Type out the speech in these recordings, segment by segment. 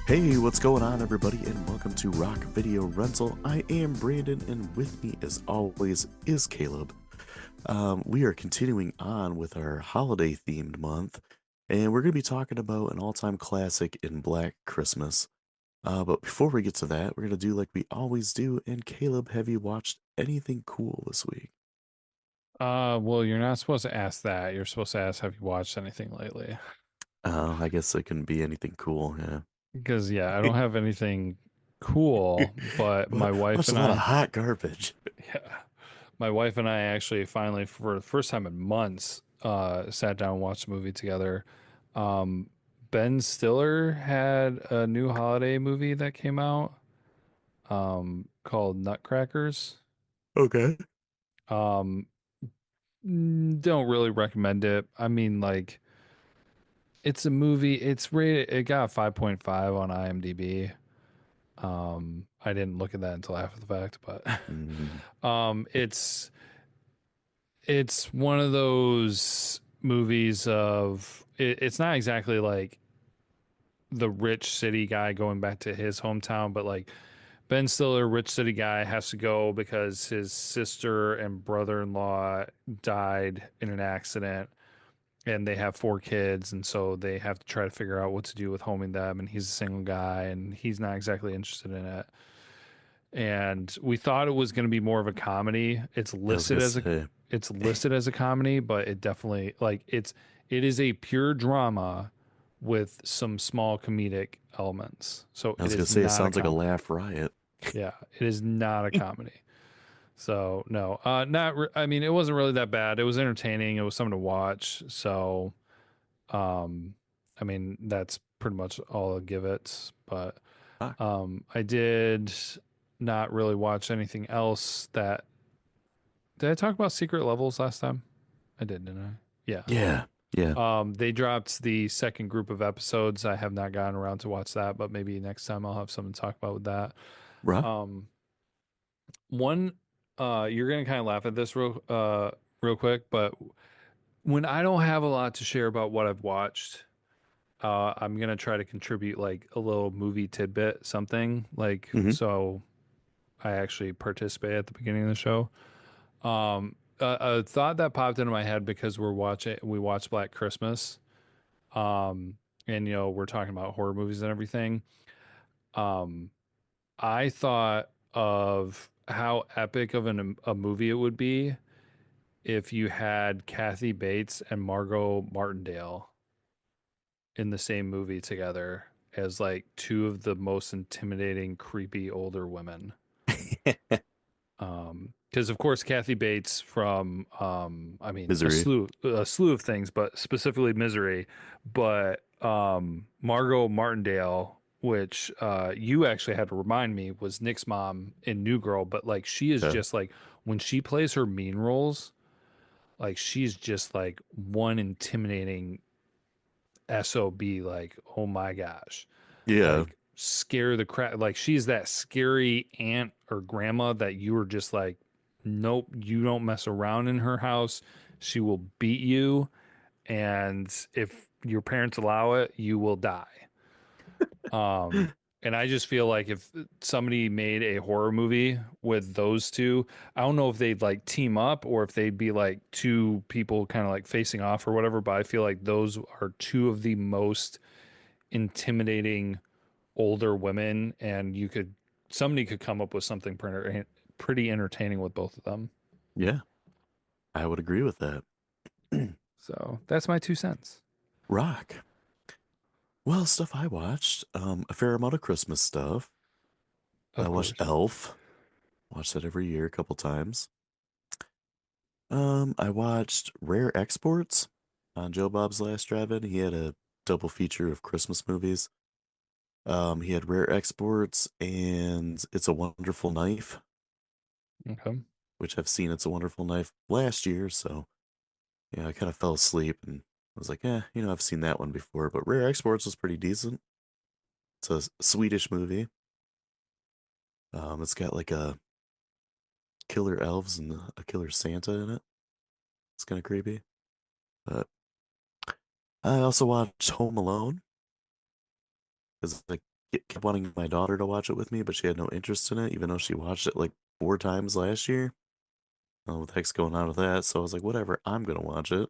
Hey, what's going on, everybody, and welcome to Rock Video Rental. I am Brandon, and with me, as always, is Caleb. We are continuing on with our holiday-themed month, and we're going to be talking about an all-time classic in Black Christmas. But before we get to that, we're going to do like we always do. And Caleb, have you watched anything cool this week? Well, you're not supposed to ask that. You're supposed to ask, have you watched anything lately? I guess it couldn't be anything cool, yeah. Because, yeah, I don't have anything cool, but my wife Watched a and lot of I, hot garbage. yeah, my wife and I actually finally, for the first time in months, sat down and watched a movie together. Um, Ben Stiller had a new holiday movie that came out, called Nutcrackers. Okay. Um, don't really recommend it. I mean, like, it's a movie. It's rated. It got a 5.5 on IMDb. I didn't look at that until after the fact, but Mm, it's one of those movies of it's not exactly like the rich city guy going back to his hometown, but like Ben Stiller, rich city guy, has to go because his sister and brother-in-law died in an accident and they have four kids, and so they have to try to figure out what to do with homing them, and he's a single guy and he's not exactly interested in it. And we thought it was going to be more of a comedy. I was gonna say, it's listed as a comedy, but it definitely like it is a pure drama with some small comedic elements. So I it was gonna is say it not a sounds like a comedy. laugh riot. Yeah, it is not a comedy. So no, I mean, it wasn't really that bad. It was entertaining. It was something to watch. So um, I mean, that's pretty much all I'll give it. But Fuck. I did not really watch anything else that. Did I talk about Secret Levels last time? I did, didn't I? Yeah. Yeah, yeah. They dropped the second group of episodes. I have not gotten around to watch that, but maybe next time I'll have something to talk about with that. Rock. Um, one, you're gonna kind of laugh at this real quick, but when I don't have a lot to share about what I've watched, I'm gonna try to contribute like a little movie tidbit, something like Hmm. so I actually participate at the beginning of the show. A thought that popped into my head because we watched Black Christmas, um, and we're talking about horror movies and everything. Um, I thought of how epic of a movie it would be if you had Kathy Bates and Margot Martindale in the same movie together as like two of the most intimidating, creepy older women. Because of course Kathy Bates from I mean Misery. a slew of things, but specifically Misery, but Margot Martindale, which you actually had to remind me was Nick's mom in New Girl, but like she is Yeah. just like when she plays her mean roles, like she's just like one intimidating SOB, like oh my gosh, Yeah. like scare the crap, like she's that scary aunt or grandma that you were just like nope, you don't mess around in her house, she will beat you, and if your parents allow it you will die. um and I just feel like if somebody made a horror movie with those two, I don't know if they'd like team up or if they'd be like two people kind of like facing off or whatever, but I feel like those are two of the most intimidating older women, and somebody could come up with something pretty entertaining with both of them. Yeah. I would agree with that. So that's my 2 cents. Rock. Well, stuff I watched. A fair amount of Christmas stuff. I Of watched course. Elf. Watched that every year a couple times. I watched Rare Exports on Joe Bob's Last Drive-In. He had a double feature of Christmas movies. He had Rare Exports and It's a Wonderful Knife, Okay. which I've seen It's a Wonderful Knife last year, so yeah, I kind of fell asleep and was like, I've seen that one before, but Rare Exports was pretty decent. It's a Swedish movie. It's got like a killer elves and a killer Santa in it. It's kind of creepy. But I also watched Home Alone because like kept wanting my daughter to watch it with me, but she had no interest in it, even though she watched it like 4 times last year. Oh, what the heck's going on with that? So I was like, whatever, I'm gonna watch it.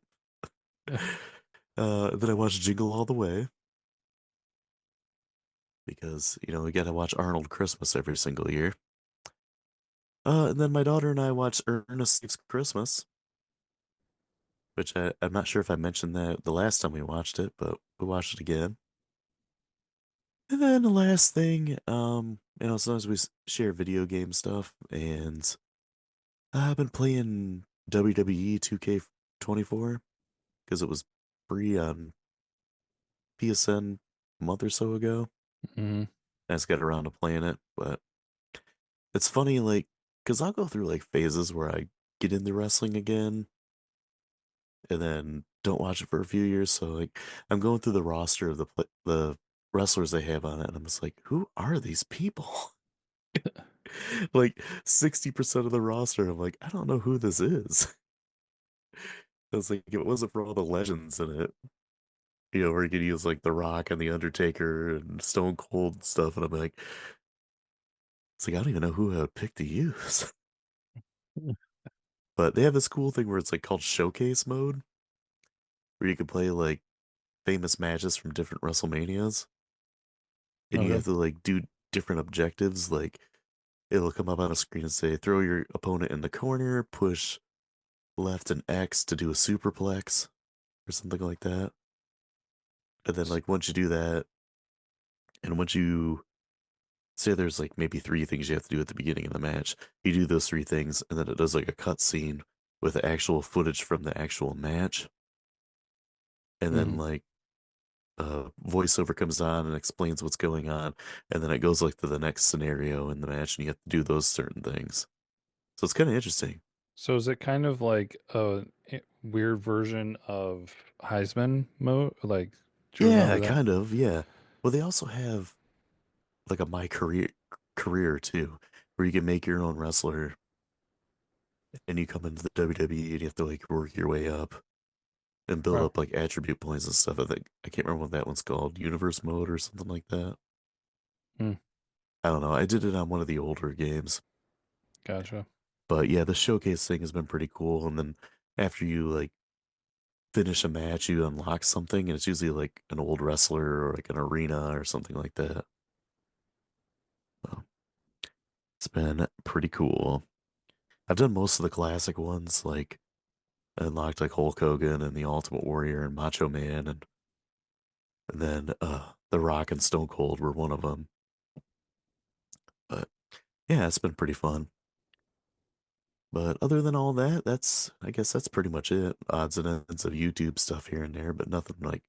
Then I watched Jingle All the Way because, we gotta watch Arnold Christmas every single year. And then my daughter and I watched Ernest Saves Christmas, which I'm not sure if I mentioned that the last time we watched it, but we watched it again. And then the last thing, sometimes we share video game stuff, and I've been playing WWE 2K24 because it was free on PSN a month or so ago. Hmm. I just got around to playing it, but it's funny, like, because I'll go through like phases where I get into wrestling again and then don't watch it for a few years. So like, I'm going through the roster of the wrestlers they have on it, and I'm just like, who are these people? Like 60% of the roster, I'm like, I don't know who this is. I was like, if it wasn't for all the legends in it, where you could use like The Rock and The Undertaker and Stone Cold and stuff, and I'm like, it's like I don't even know who I would pick to use. But they have this cool thing where it's like called showcase mode, where you can play like famous matches from different WrestleManias, and you Okay. have to like do different objectives. Like it'll come up on a screen and say, throw your opponent in the corner, push left and X to do a superplex or something like that. And then S- like once you do that, and once you say there's like maybe three things you have to do at the beginning of the match, you do those three things, and then it does like a cut scene with the actual footage from the actual match, and then mhm. like voiceover comes on and explains what's going on, and then it goes like to the next scenario in the match, and you have to do those certain things. So it's kind of interesting. So is it kind of like a weird version of Heisman mode? Like, do you Yeah, remember that? kind of. Yeah. Well, they also have like a my career too, where you can make your own wrestler, and you come into the WWE and you have to like work your way up and build Right. up like attribute points and stuff. I think I can't remember what that one's called, Universe Mode or something like that. Hmm. I don't know. I did it on one of the older games. Gotcha. But yeah, the showcase thing has been pretty cool. And then after you like finish a match, you unlock something, and it's usually like an old wrestler or like an arena or something like that. So it's been pretty cool. I've done most of the classic ones, like unlocked like Hulk Hogan and the Ultimate Warrior and Macho Man, and then The Rock and Stone Cold were one of them. But yeah, it's been pretty fun. But other than all that, I guess that's pretty much it. Odds and ends of YouTube stuff here and there, but nothing like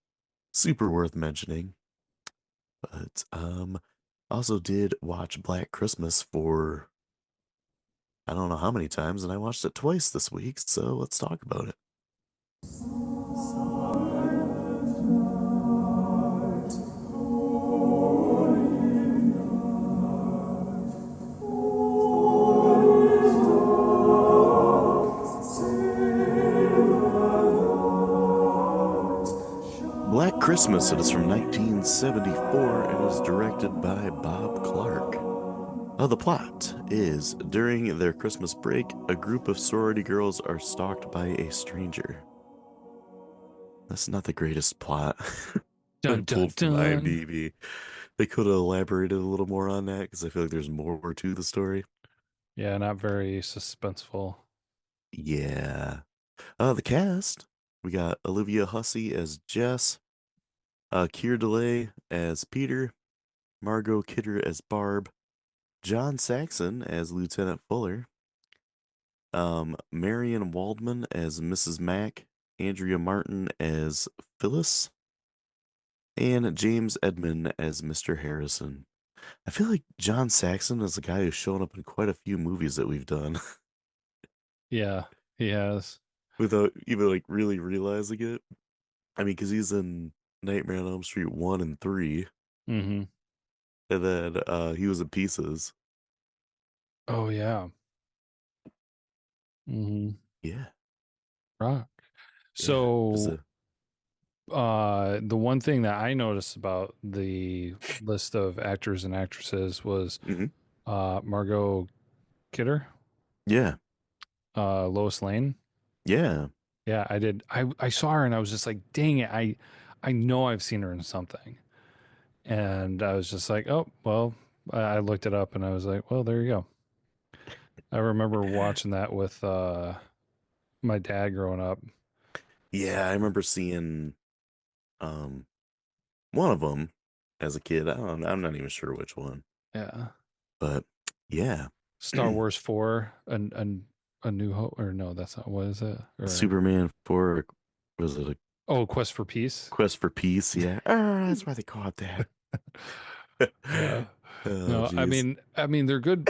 super worth mentioning. But also did watch Black Christmas for I don't know how many times, and I watched it twice this week, so let's talk about it. Black Christmas, it is from 1974 and is directed by Bob Clark. The plot is during their Christmas break, a group of sorority girls are stalked by a stranger. That's not the greatest plot. I Dun dun pulled from dun. IMDb. They could have elaborated a little more on that because I feel like there's more to the story. Yeah, not very suspenseful. Yeah. The cast. We got Olivia Hussey as Jess, Keir Delay as Peter, Margot Kidder as Barb, John Saxon as Lieutenant Fuller, Marion Waldman as Mrs. Mack, Andrea Martin as Phyllis, and James Edmund as Mr. Harrison. I feel like John Saxon is a guy who's shown up in quite a few movies that we've done Yeah, he has. without even like really realizing it. I mean, because he's in Nightmare on Elm Street 1 and 3, Hmm. and then he was in Pieces. Oh yeah. Hmm. Yeah, Rock. yeah. There's So a The one thing that I noticed about the list of actors and actresses was Hmm. Margot Kidder, Yeah. Lois Lane. Yeah. Yeah, I did. I saw her and I was just like, dang it, I know I've seen her in something. And I was just like, oh, well, I looked it up and I was like, well, there you go. I remember watching that with my dad growing up. Yeah, I remember seeing um one of them as a kid. I'm not even sure which one, Yeah. but yeah. Star Wars 4 a New Hope, or no, that's not, what is it? Or Superman for was it a oh, Quest for Peace. Quest for Peace? Yeah. That's why they call it that. Yeah. Oh, No, I jeez. mean I mean they're good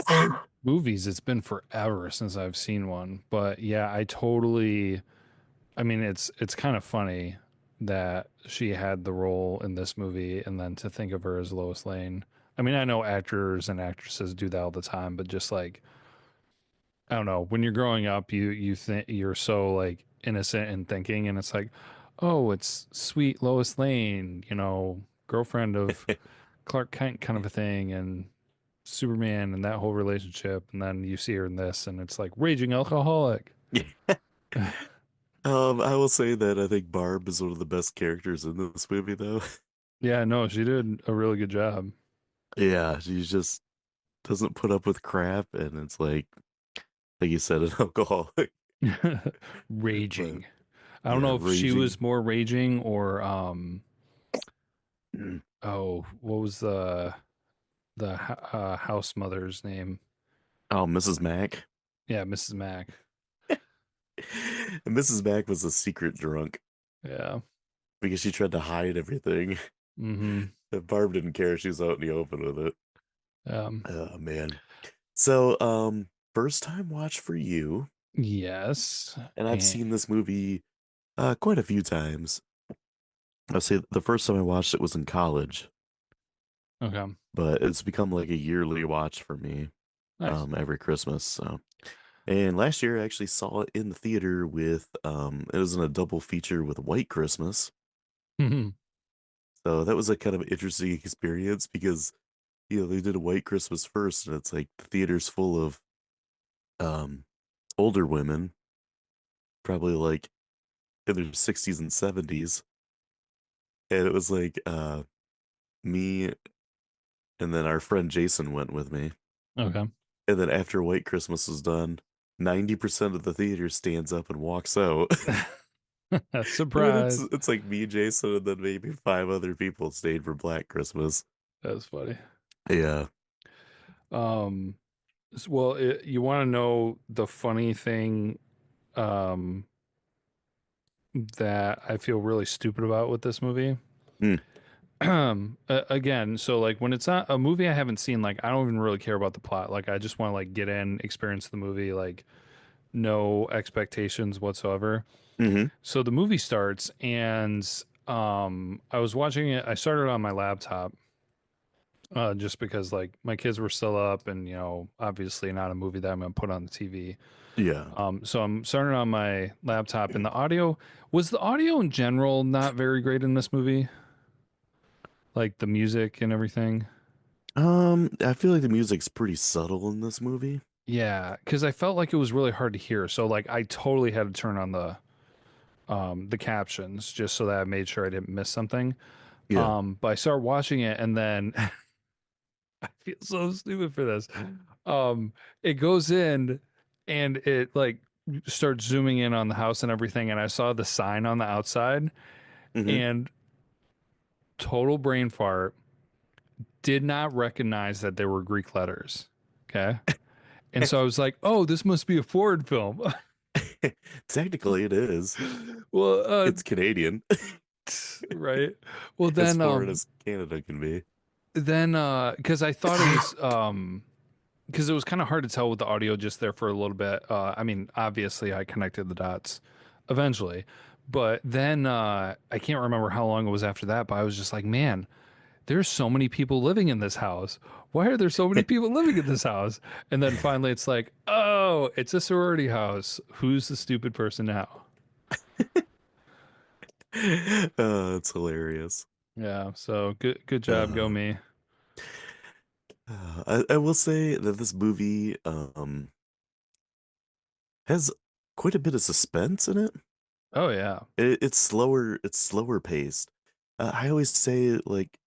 movies. It's been forever since I've seen one. But yeah, I mean it's kind of funny that she had the role in this movie and then to think of her as Lois Lane. I mean, I know actors and actresses do that all the time, but just like I don't know, when you're growing up, you think you're so like innocent and thinking, and it's like, oh, it's sweet Lois Lane, girlfriend of Clark Kent kind of a thing, and Superman and that whole relationship, and then you see her in this, and it's like raging alcoholic. Yeah. I will say that I think Barb is one of the best characters in this movie, though. Yeah, no, she did a really good job. Yeah, she just doesn't put up with crap, and it's like you said, an alcoholic. But Raging. I don't yeah, know if she raging. was more raging or oh, what was the house mother's name? Oh, Mrs. Mack. Yeah, Mrs. Mack. Mrs. Mack was a secret drunk Yeah. because she tried to hide everything. Mm-hmm. And Barb didn't care. She was out in the open with it. Um, Oh man. So, first time watch for you, yes. and I've And, seen this movie quite a few times. I'll say the first time I watched it was in college, okay. but it's become like a yearly watch for me, Nice. every Christmas. So, and last year I actually saw it in the theater with, it was in a double feature with White Christmas. Mhm. So that was a kind of interesting experience because, they did a White Christmas first, and it's like the theater's full of, um, older women, probably like in their 60s and 70s. And it was like, me and then our friend Jason went with me. Okay. And then after White Christmas was done, 90% of the theater stands up and walks out. And then it's Surprise. it's like me, Jason, and then maybe five other people stayed for Black Christmas. That's funny. Yeah. Um, well, you want to know the funny thing um, that I feel really stupid about with this movie? Mm, Again, so like when it's not a movie I haven't seen, like I don't even really care about the plot. Like I just want to like get in, experience the movie, like no expectations whatsoever. hmm. So the movie starts and I was watching it. I started on my laptop just because like my kids were still up and obviously not a movie that I'm gonna put on the TV. Yeah. So I'm starting on my laptop and the audio in general not very great in this movie, like the music and everything. I feel like the music's pretty subtle in this movie. Yeah, because I felt like it was really hard to hear. So like I totally had to turn on the captions just so that I made sure I didn't miss something. Yeah. But I started watching it and then I feel so stupid for this. Um, it goes in and it like starts zooming in on the house and everything, and I saw the sign on the outside Hmm. and total brain fart, did not recognize that there were Greek letters. Okay. And so I was like, oh, this must be a Ford film. Technically, it is. Well, It's Canadian, right. Well, as then, foreign as Canada can be. because I thought it was, because it was kind of hard to tell with the audio just there for a little bit. I mean, obviously, I connected the dots eventually, but then I can't remember how long it was after that. But I was just like, man, there's so many people living in this house. Why are there so many people living in this house? And then finally, it's like, oh, it's a sorority house. Who's the stupid person now? It's hilarious. Yeah, so good job, go Uh, me. I will say that this movie has quite a bit of suspense in it. Oh yeah. It's slower paced. I always say like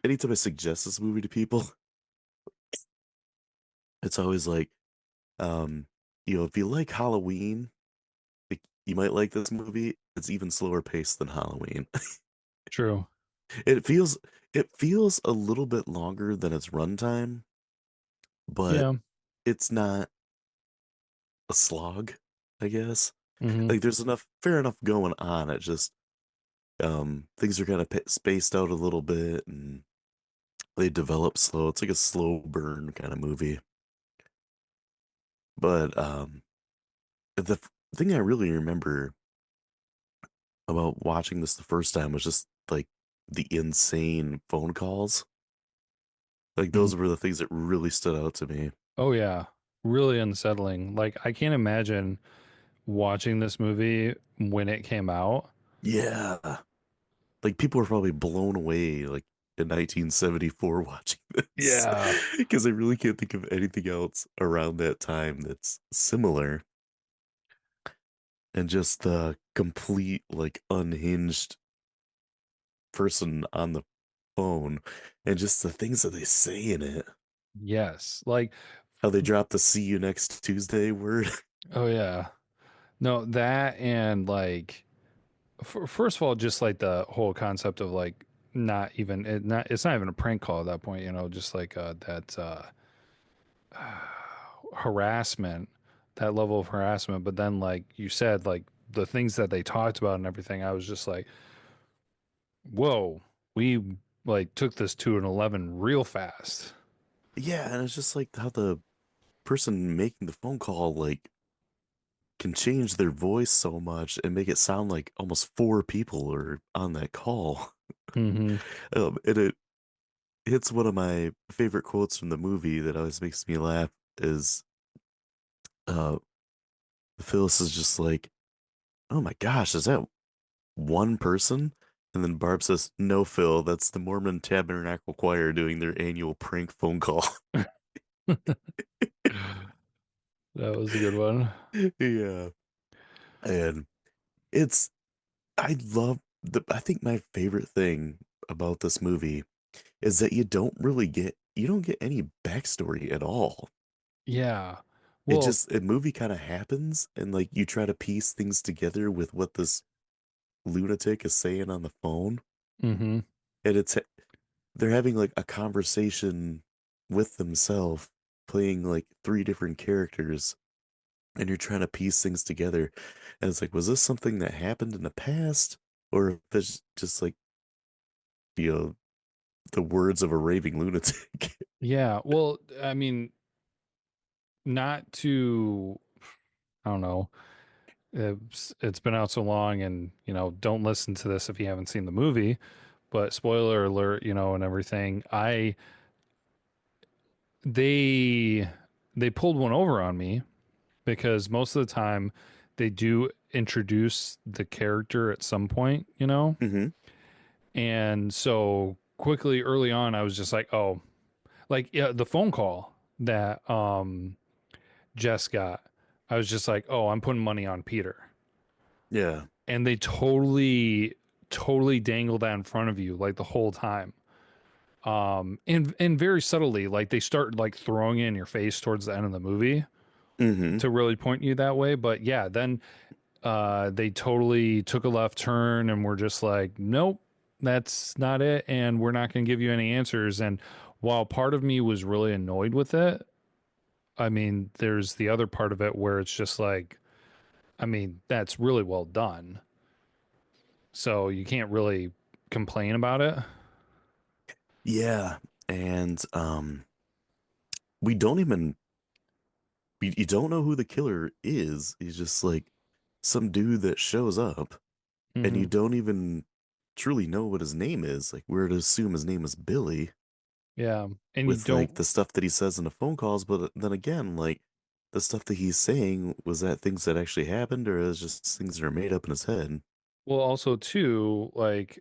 anytime I suggest this movie to people, it's always like, um, if you like Halloween, like, you might like this movie. It's even slower paced than Halloween. True. It feels it feels a little bit longer than its runtime, but Yeah. it's not a slog, I guess. Hmm. Like there's fair enough going on. It just things are kind of spaced out a little bit and they develop slow. It's like a slow burn kind of movie. But thing I really remember about watching this the first time was just like the insane phone calls. Like Hmm. those were the things that really stood out to me. Oh yeah. Really unsettling. Like I can't imagine watching this movie when it came out. Yeah. Like people were probably blown away like in 1974 watching this Yeah. because I really can't think of anything else around that time that's similar. And just the complete like unhinged person on the phone and just the things that they say in it. Yes. Like How they drop the see you next Tuesday word. oh yeah. No, that and like first of all, just like the whole concept of like it's not even a prank call at that point, just like that harassment, that level of harassment. But then, like you said, like the things that they talked about and everything, I was just like, whoa, we like took this to an 11 real fast. Yeah, and it's just like how the person making the phone call like can change their voice so much and make it sound like almost four people are on that call. Mm-hmm. And it hits one of my favorite quotes from the movie that always makes me laugh is uh Phyllis is just like, "Oh my gosh, is that one person?" And then Barb says, "No, Phil, that's the Mormon Tabernacle Choir doing their annual prank phone call." That was a good one. Yeah. And it's I think my favorite thing about this movie is that you don't get any backstory at all. Yeah. It Well, just a movie kind of happens and like you try to piece things together with what this lunatic is saying on the phone. mm-hmm. And they're having like a conversation with themselves, playing like three different characters, and you're trying to piece things together. And it's like, was this something that happened in the past? Or if it's just like, you know, the words of a raving lunatic. Yeah. Well, I mean, not to, I don't know. It's been out so long, and don't listen to this if you haven't seen the movie. But spoiler alert, and everything. They they pulled one over on me because most of the time they do introduce the character at some point. Hmm. And so quickly early on, I was just like, oh, like yeah, the phone call that Jess got, I was just like, oh, I'm putting money on Peter. Yeah. And they totally dangle that in front of you like the whole time. And very subtly, like they start like throwing it in your face towards the end of the movie Hmm. to really point you that way. But yeah, then they totally took a left turn and were just like, nope, that's not it, and we're not going to give you any answers. And while part of me was really annoyed with it, I mean, there's the other part of it where it's just like, I mean, that's really well done. So you can't really complain about it. Yeah. And we don't even you don't know who the killer is. He's just like some dude that shows up and you Hmm. don't even truly know what his name is. Like we're to assume his name is Billy Yeah. And you with like don't, the stuff that he says in the phone calls, but then again, like the stuff that he's saying was that things that actually happened or is just things that are made up in his head. Well, also too, like,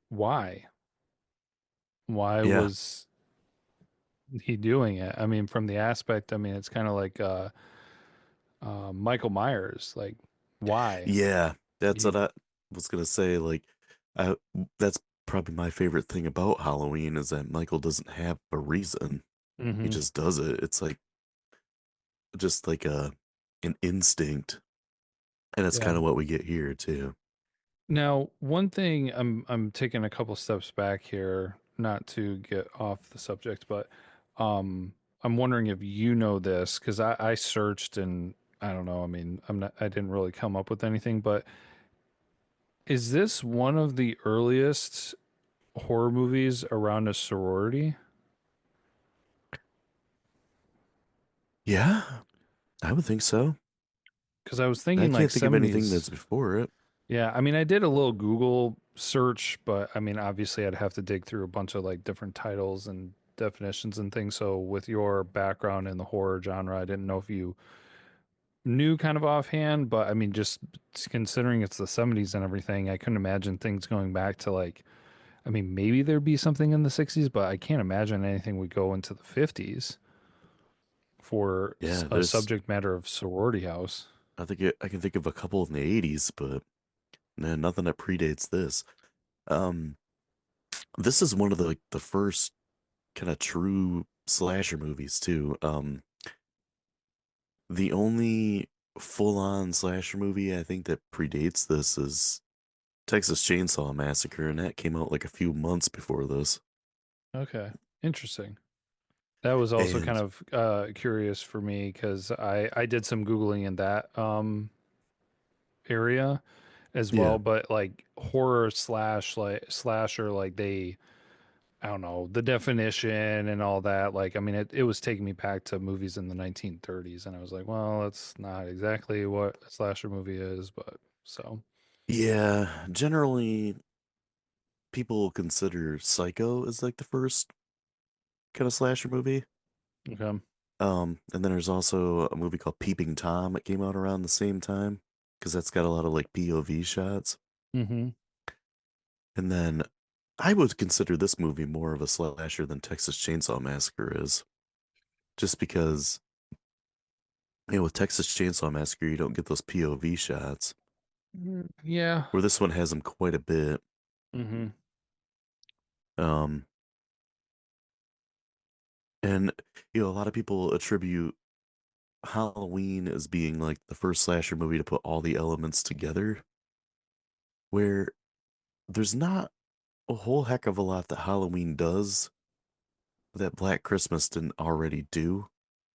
why? Why Yeah. was he doing it? I mean, from the aspect, I mean, it's kind of like Michael Myers. Like, why? Yeah. That's He, what I was gonna say. Like, I that's probably my favorite thing about Halloween is that Michael doesn't have a reason. He hmm just does it. It's like just like an instinct. And it's Yeah. kind of what we get here too. Now, one thing I'm taking a couple steps back here, not to get off the subject, but um I'm wondering if you know this because I searched and I don't know. I mean, I didn't really come up with anything, but is this one of the earliest horror movies around a sorority? Yeah, I would think so. Because I was I thinking like can't think of anything 70s. that's before it. Yeah, I mean, I did a little Google search, but I mean, obviously, I'd have to dig through a bunch of like different titles and definitions and things. So, with your background in the horror genre, I didn't know if you knew kind of offhand, but I mean, just considering it's the 70s and everything, I couldn't imagine things going back to like, I mean, maybe there'd be something in the 60s, but I can't imagine anything would go into the 50s for Yeah, a there's subject matter of sorority house. I can think of a couple in the 80s, but nah, nothing that predates this. Um, this is one of the first kind of true slasher movies too. The only full-on slasher movie I think that predates this is Texas Chainsaw Massacre, and that came out like a few months before this. Okay, interesting. That was also kind And of curious for me because I did some googling in that area as yeah, well, but like horror slash like slasher, like they I don't know the definition and all that. Like I mean, it was taking me back to movies in the 1930s, and I was like, well, that's not exactly what a slasher movie is, but so yeah, generally people consider Psycho as like the first kind of slasher movie. okay. And then there's also a movie called Peeping Tom that came out around the same time because that's got a lot of like POV shots. Mm-hmm. And then I would consider this movie more of a slasher than Texas Chainsaw Massacre is, just because, with Texas Chainsaw Massacre, you don't get those POV shots, Yeah. where this one has them quite a bit. Mm-hmm. Um, and, a lot of people attribute Halloween as being like the first slasher movie to put all the elements together, where there's not a whole heck of a lot that Halloween does that Black Christmas didn't already do,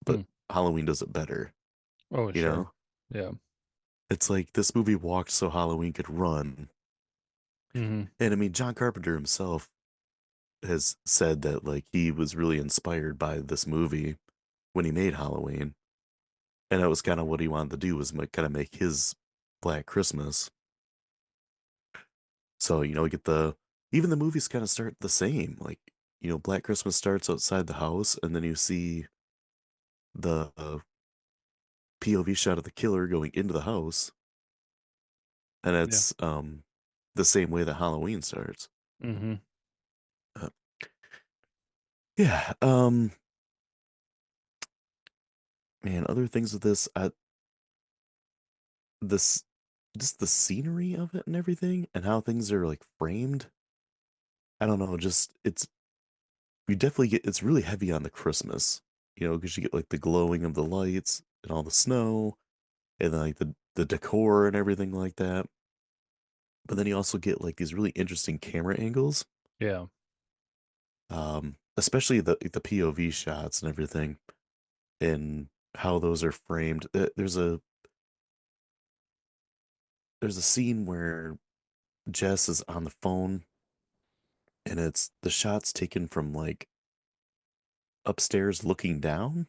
but Hmm. Halloween does it better, Oh, you sure. know? Yeah. It's like this movie walked so Halloween could run. Mm-hmm. And I mean, John Carpenter himself has said that like he was really inspired by this movie when he made Halloween. And that was kind of what he wanted to do was kind of make his Black Christmas. So, we get even the movies kind of start the same. Like, Black Christmas starts outside the house and then you see the POV shot of the killer going into the house. And Yeah. it's the same way that Halloween starts. Mm-hmm. Uh, yeah. Man, other things with this just the scenery of it and everything and how things are like framed. I don't know, just you definitely get it's really heavy on the Christmas, because you get like the glowing of the lights and all the snow and like the decor and everything like that. But then you also get like these really interesting camera angles, Yeah. especially the POV shots and everything and how those are framed. There's a scene where Jess is on the phone and it's the shots taken from like upstairs looking down,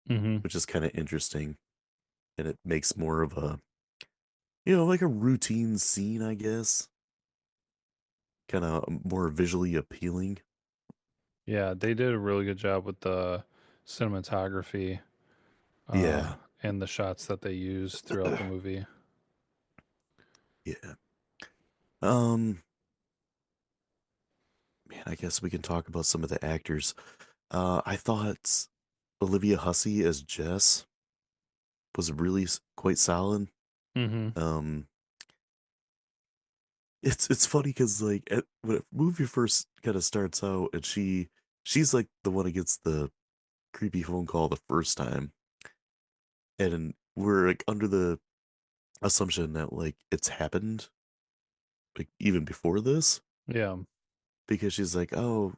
Mm-hmm. which is kind of interesting. And it makes more of a, like a routine scene, I guess, kind of more visually appealing. Yeah, they did a really good job with the cinematography uh, Yeah. and the shots that they used throughout the movie. Yeah. Um, man, I guess we can talk about some of the actors. I thought Olivia Hussey as Jess was really quite solid. Mm-hmm. Um, it's funny because when a movie first kind of starts out and she's like the one who gets the creepy phone call the first time, and we're like under the assumption that like it's happened like even before this Yeah, because she's like, oh,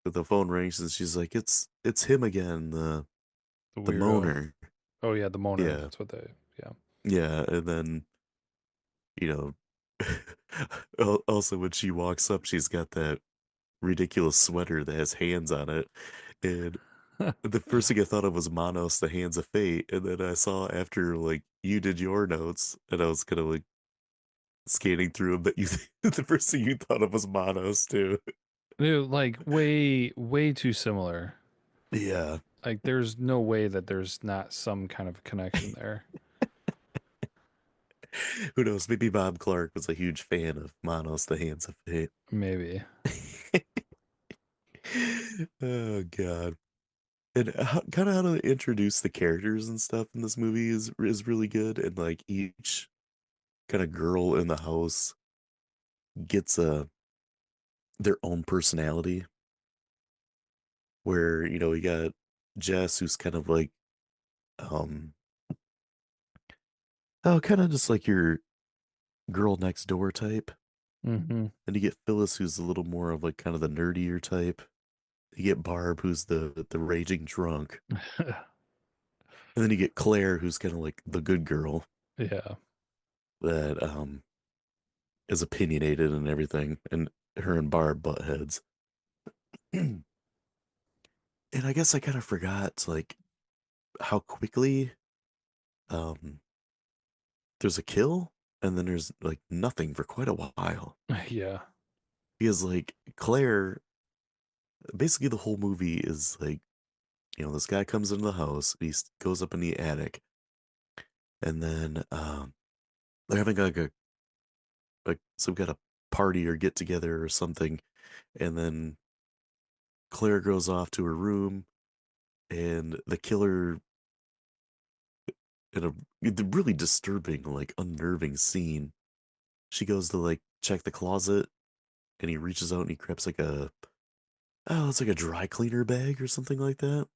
the phone rings and she's like, it's him again, the the weirdo. moaner. Oh yeah, the moaner. Yeah, That's what they. Yeah. yeah, and then you know, also when she walks up, she's got that ridiculous sweater that has hands on it, and the first thing I thought of was Manos, the Hands of Fate, and then I saw after like you did your notes, and I was kind of like scanning through them that you the first thing you thought of was Manos too. They're like way too similar. Yeah, Like there's no way that there's not some kind of connection there. who knows? Maybe Bob Clark was a huge fan of Manos, the Hands of Fate. Maybe. Oh God. And kind of how to introduce the characters and stuff in this movie is really good, and like each kind of girl in the house gets a their own personality. Where you got Jess, who's kind of like um oh, kind of just like your girl next door type, Mm-hmm. and you get Phyllis, who's a little more of like kind of the nerdier type. You get Barb, who's the raging drunk, and then you get Claire, who's kind of like the good girl Yeah. that is opinionated and everything, and her and Barb butt heads. And I guess I kind of forgot like how quickly um there's a kill and then there's like nothing for quite a while. Yeah. Because like Claire, basically the whole movie is like, this guy comes into the house, goes up in the attic, and then they're having like some kind of party or get together or something, and then Claire goes off to her room, and the killer in a really disturbing, like unnerving scene. She goes to like check the closet, and he reaches out and he grabs like it's like a dry cleaner bag or something like that,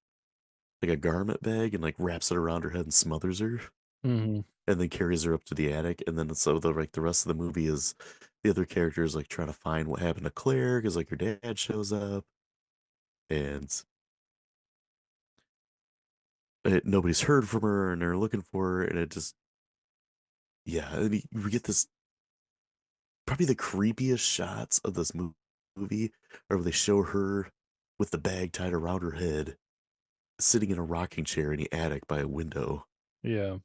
like a garment bag, and like wraps it around her head and smothers her, Mm-hmm. and then carries her up to the attic. And then so the rest of the movie is the other characters like trying to find what happened to Claire because like her dad shows up, and nobody's heard from her, and they're looking for her, and it just yeah, and we get this probably the creepiest shots of this movie are where they show her with the bag tied around her head, sitting in a rocking chair in the attic by a window. Yeah.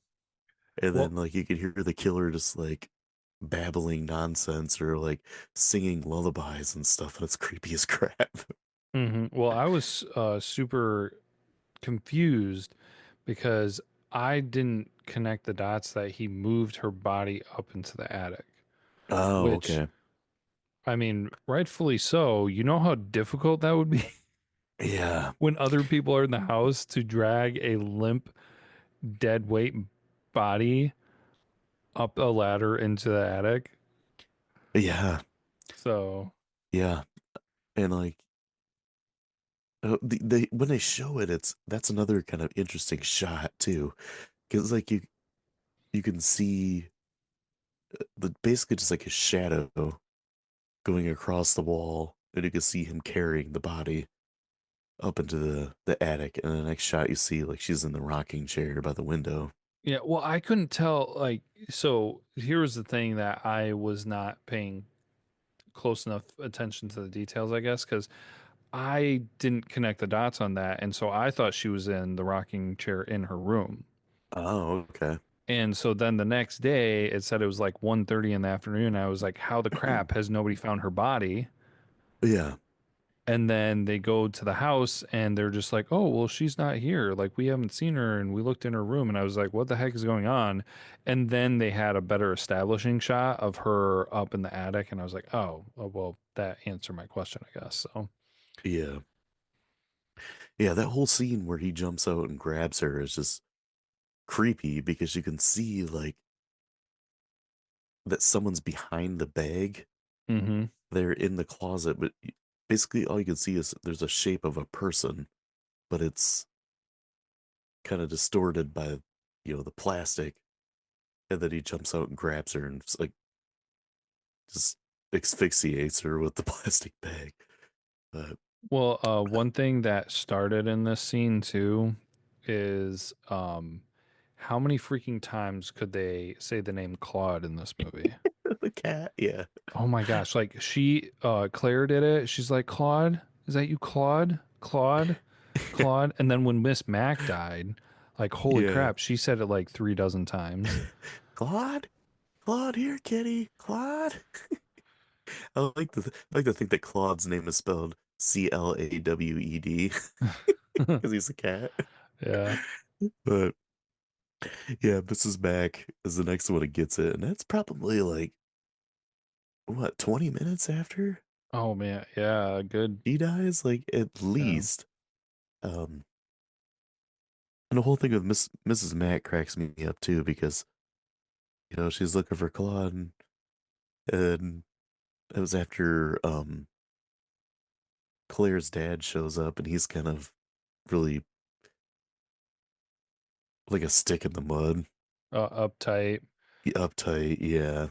And Well, then like you could hear the killer just like babbling nonsense or like singing lullabies and stuff, and it's creepy as crap. well, I was super confused because I didn't connect the dots that he moved her body up into the attic, Oh, which okay. I mean, rightfully so. You know how difficult that would be Yeah. when other people are in the house to drag a limp, dead weight body up a ladder into the attic. Yeah. So, Yeah. And like they when they show it, that's another kind of interesting shot too, because like you can see basically just like his shadow going across the wall, and you can see him carrying the body up into the attic. And the next shot, you see like she's in the rocking chair by the window. yeah, well, I couldn't tell. Like, so here's the thing that I was not paying close enough attention to the details, I guess, because I didn't connect the dots on that. And so I thought she was in the rocking chair in her room. Oh, okay. And so then the next day it said it was like 1:30 in the afternoon. I was like, how the crap has nobody found her body? Yeah. And then they go to the house and they're just like, oh, well, she's not here. Like, we haven't seen her and we looked in her room. And I was like, what the heck is going on? And then they had a better establishing shot of her up in the attic. And I was like, oh well, that answered my question, I guess. So, Yeah. Yeah, that whole scene where he jumps out and grabs her is just creepy because you can see like that someone's behind the bag. hmm. They're in the closet, but basically all you can see is there's a shape of a person, but it's kind of distorted by, the plastic. And then he jumps out and grabs her and like just asphyxiates her with the plastic bag. But Well, one thing that started in this scene too is how many freaking times could they say the name Claude in this movie? the cat, yeah. Oh my gosh, like Claire did it. She's like, Claude, is that you, Claude? Claude? Claude? And then when Miss Mac died, like, holy Yeah. crap, she said it like 3 dozen times. Claude? Claude here, kitty. Claude. I like to think that Claude's name is spelled Clawed because he's a cat. Yeah. But yeah, Mrs. Mac is the next one that gets it, and that's probably like what, 20 minutes after Oh man, yeah, good. he dies, like at Yeah. least. Um, and the whole thing with Mrs. Mac cracks me up too because she's looking for Claude, and it was after Claire's dad shows up, and he's kind of really like a stick in the mud, Uptight. uptight, yeah.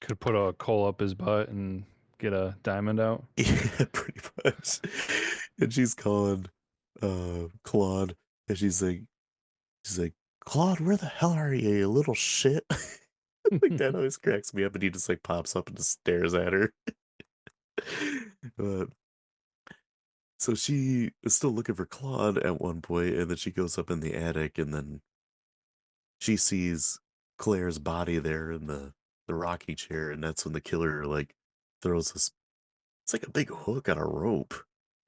Could put a coal up his butt and get a diamond out. Yeah, pretty much. And she's calling Claude, and she's like, Claude, where the hell are you, you little shit? Like that always cracks me up, and he just like pops up and just stares at her. But so she is still looking for Claude at one point, and then she goes up in the attic, and then she sees Claire's body there in the rocking chair, and that's when the killer like throws this. It's like a big hook on a rope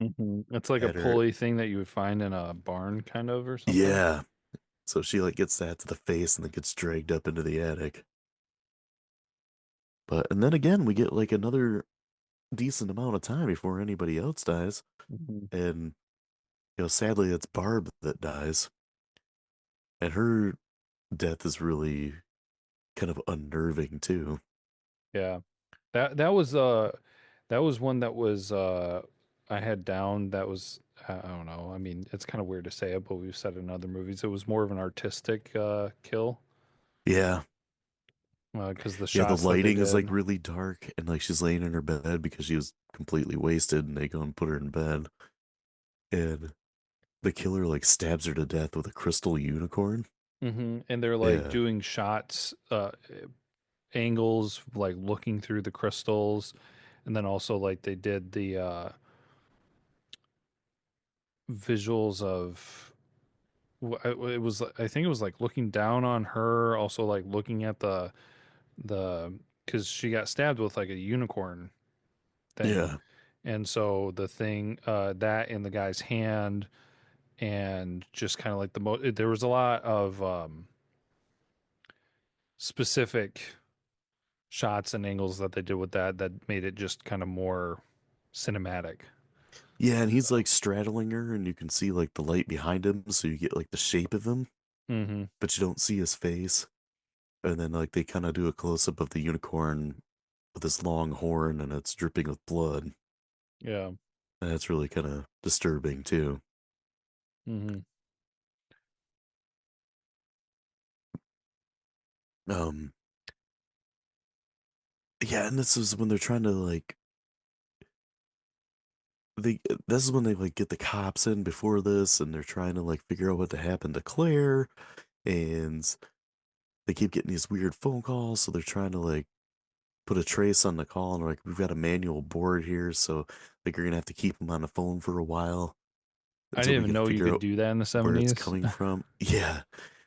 It's like a at her. pulley thing that you would find in a barn, kind of, or something. Yeah. So she like gets that to the face and then gets dragged up into the attic. But and then again we get like another decent amount of time before anybody else dies. Mhm. And sadly it's Barb that dies. And her death is really kind of unnerving too. Yeah, that was one that was I had down. That was I don't know. I mean, it's kind of weird to say it, but we've said it in other movies. It was more of an artistic kill Yeah. because the Yeah, the shots that they lighting is like did. really dark and like she's laying in her bed because she was completely wasted and they go and put her in bed. And the killer like stabs her to death with a crystal unicorn. And they're like Yeah. doing shots, angles, like looking through the crystals, and then also like they did the visuals of it was I think it was like looking down on her, also like looking at the because she got stabbed with like a unicorn thing, Yeah. and so the thing that in the guy's hand, and just kind of like there was a lot of specific shots and angles that they did with that made it just kind of more cinematic. Yeah, and he's So, like straddling her, and you can see like the light behind him, so you get like the shape of him, hmm. but you don't see his face. And then like they kind of do a close up of the unicorn with this long horn, and it's dripping with blood. Yeah. And that's really kind of disturbing too. Hmm. Um, yeah, and this is when they're trying to like they. This is when they like get the cops in before this, and they're trying to like figure out what to happen to Claire, and they keep getting these weird phone calls, so they're trying to like put a trace on the call, and like we've got a manual board here, so like you're gonna have to keep them on the phone for a while I until didn't we even can know you figure could out do that in the where it's 70s. coming from. Yeah.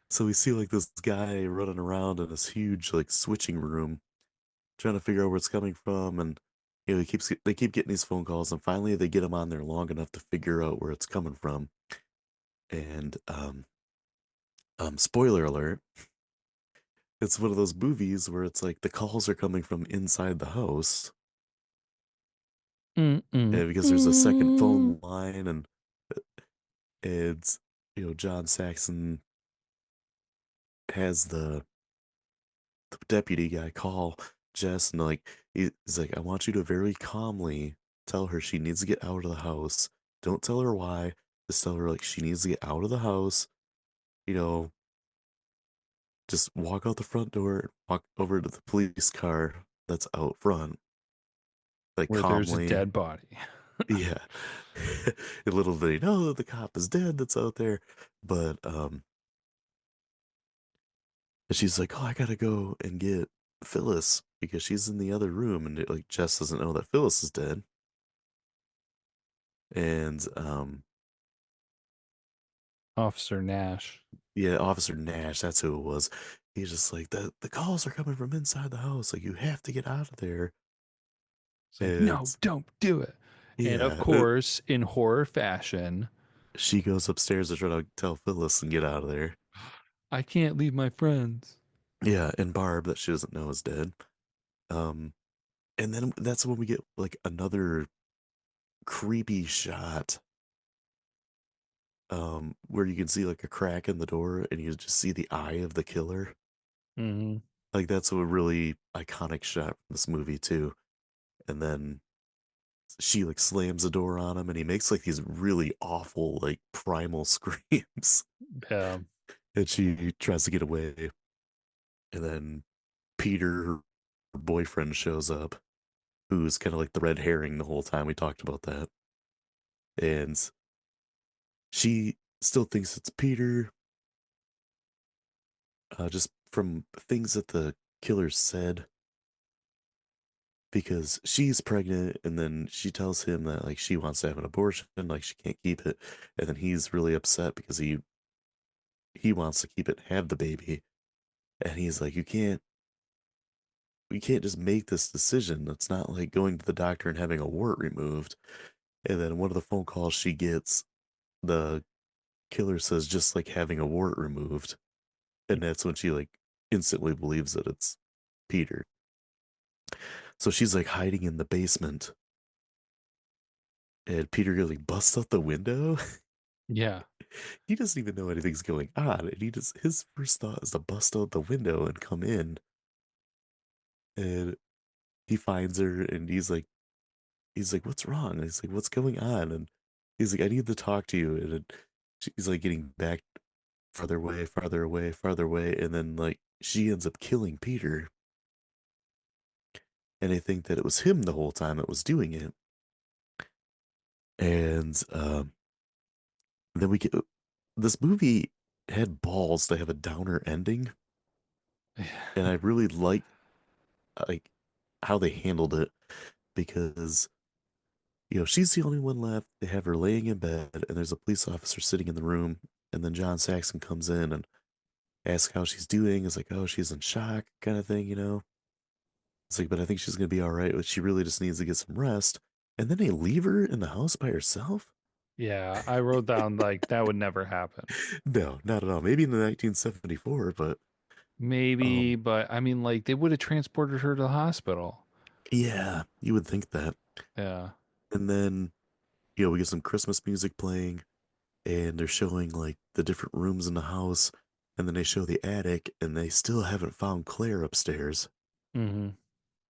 So we see like this guy running around in this huge like switching room trying to figure out where it's coming from, and they keep getting these phone calls, and finally they get him on there long enough to figure out where it's coming from. And spoiler alert, it's one of those movies where it's like the calls are coming from inside the house, Mm-mm. and because there's a second Mm. phone line, and it's John Saxon has the deputy guy call Jess, and like he's like, I want you to very calmly tell her she needs to get out of the house. Don't tell her why. Just tell her like she needs to get out of the house. You know, just walk out the front door, walk over to the police car that's out front, like Where there's a calmly. dead body. Yeah. And little did he know that the cop is dead that's out there. But and she's like, oh, I gotta go and get Phyllis because she's in the other room, and like Jess doesn't know that Phyllis is dead. And Officer Nash. yeah, Officer Nash, that's who it was. He's just like, the calls are coming from inside the house. Like, you have to get out of there. It's like, And no, don't do it. And of yeah, course, in horror fashion, she goes upstairs to try to tell Phyllis and get out of there. I can't leave my friends. Yeah, and Barb, that she doesn't know is dead. Um, and then that's when we get like another creepy shot, where you can see like a crack in the door and you just see the eye of the killer. Hmm. Like that's a really iconic shot from this movie too. And then she like slams the door on him and he makes like these really awful like primal screams, Yeah. and she tries to get away, and then Peter, her boyfriend, shows up, who's kind of like the red herring the whole time. We talked about that. And she still thinks it's Peter, just from things that the killer said, because she's pregnant, and then she tells him that like she wants to have an abortion, like she can't keep it, and then he's really upset because he wants to keep it, have the baby, and he's like, you can't just make this decision. It's not like going to the doctor and having a wart removed. And then one of the phone calls she gets, the killer says just like having a wart removed, and that's when she like instantly believes that it's Peter. So she's like hiding in the basement, and Peter like busts out the window. Yeah. He doesn't even know anything's going on, and he just his first thought is to bust out the window and come in. And he finds her, and he's like, what's wrong? And he's like, what's going on? And he's like, I need to talk to you. And she's like getting back farther away, farther away, farther away, and then like she ends up killing Peter, and I think that it was him the whole time that was doing it. And then we get this movie had balls to have a downer ending, and I really like how they handled it, because she's the only one left. They have her laying in bed, and there's a police officer sitting in the room, and then John Saxon comes in and asks how she's doing. It's like, oh, she's in shock, kind of thing. It's like, but I think she's gonna be all right. But she really just needs to get some rest. And then they leave her in the house by herself. Yeah. I wrote down like that would never happen. No, not at all. Maybe in the 1974, but Maybe, um, but I mean, like they would have transported her to the hospital. yeah, you would think that. Yeah. And then we get some Christmas music playing, and they're showing like the different rooms in the house, and then they show the attic, and they still haven't found Claire upstairs, Hmm.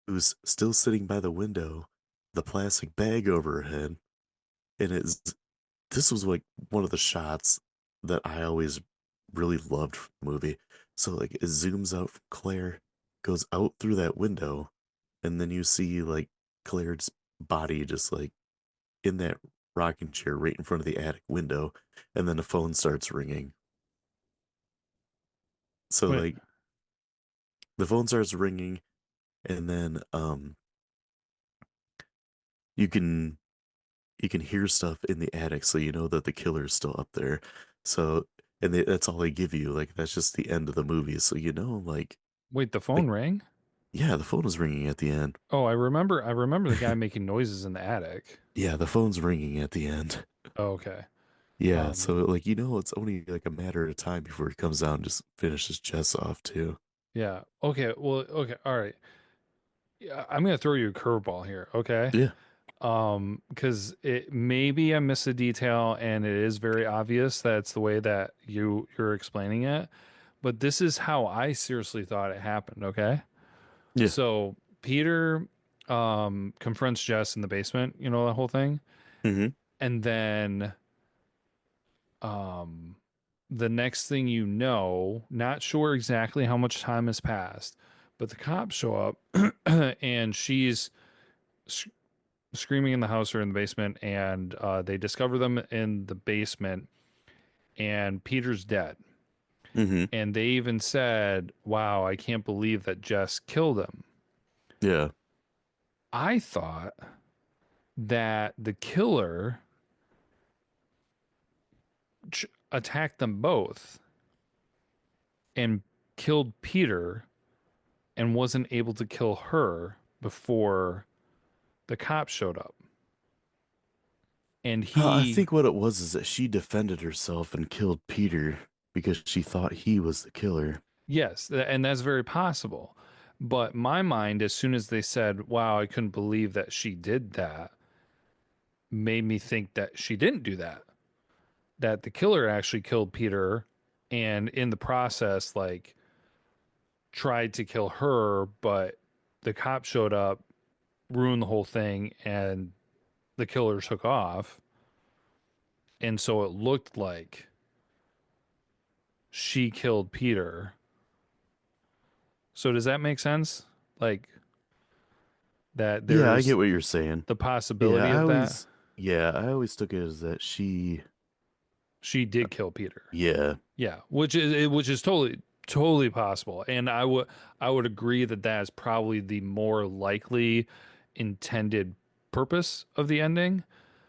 who's still sitting by the window, the plastic bag over her head, and it's this was like one of the shots that I always really loved from the movie. So like it zooms out from Claire, goes out through that window, and then you see like Claire's body just like in that rocking chair right in front of the attic window, and then the phone starts ringing. So Wait, like the phone starts ringing, and then you can you can hear stuff in the attic, so you know that the killer's still up there. So that's all they give you. Like that's just the end of the movie. So like wait, the like phone rang? Yeah, the phone was ringing at the end. Oh, I remember the guy making noises in the attic. Yeah, the phone's ringing at the end. Oh, okay. Yeah, Um, so like it's only like a matter of time before he comes out and just finishes Jess off too. yeah. Okay. Well, okay. All right. Yeah, I'm gonna throw you a curveball here, okay? Yeah. Because it maybe I missed a detail and it is very obvious that it's the way that you're explaining it, but this is how I seriously thought it happened, okay? Yeah. So Peter confronts Jess in the basement, you know, the whole thing, Hmm. and then um the next thing you know, not sure exactly how much time has passed, but the cops show up and she's screaming in the house or in the basement, and they discover them in the basement, and Peter's dead. Hmm. And they even said, "Wow, I can't believe that Jess killed him." Yeah. I thought that the killer attacked them both and killed Peter and wasn't able to kill her before the cops showed up. And I he, think what it was is that she defended herself and killed Peter because she thought he was the killer. yes, and that's very possible. But my mind, as soon as they said, "Wow, I couldn't believe that she did that," made me think that she didn't do that. That the killer actually killed Peter and in the process, like, tried to kill her, but the cop showed up, ruined the whole thing, and the killer took off. And so it looked like she killed Peter. So does that make sense? Like that Yeah, I get there's what you're saying. the Yeah, possibility I of that? always yeah, I always took it as that she She did kill Peter. yeah, Yeah, which is totally possible. And I would agree that that is probably the more likely intended purpose of the ending.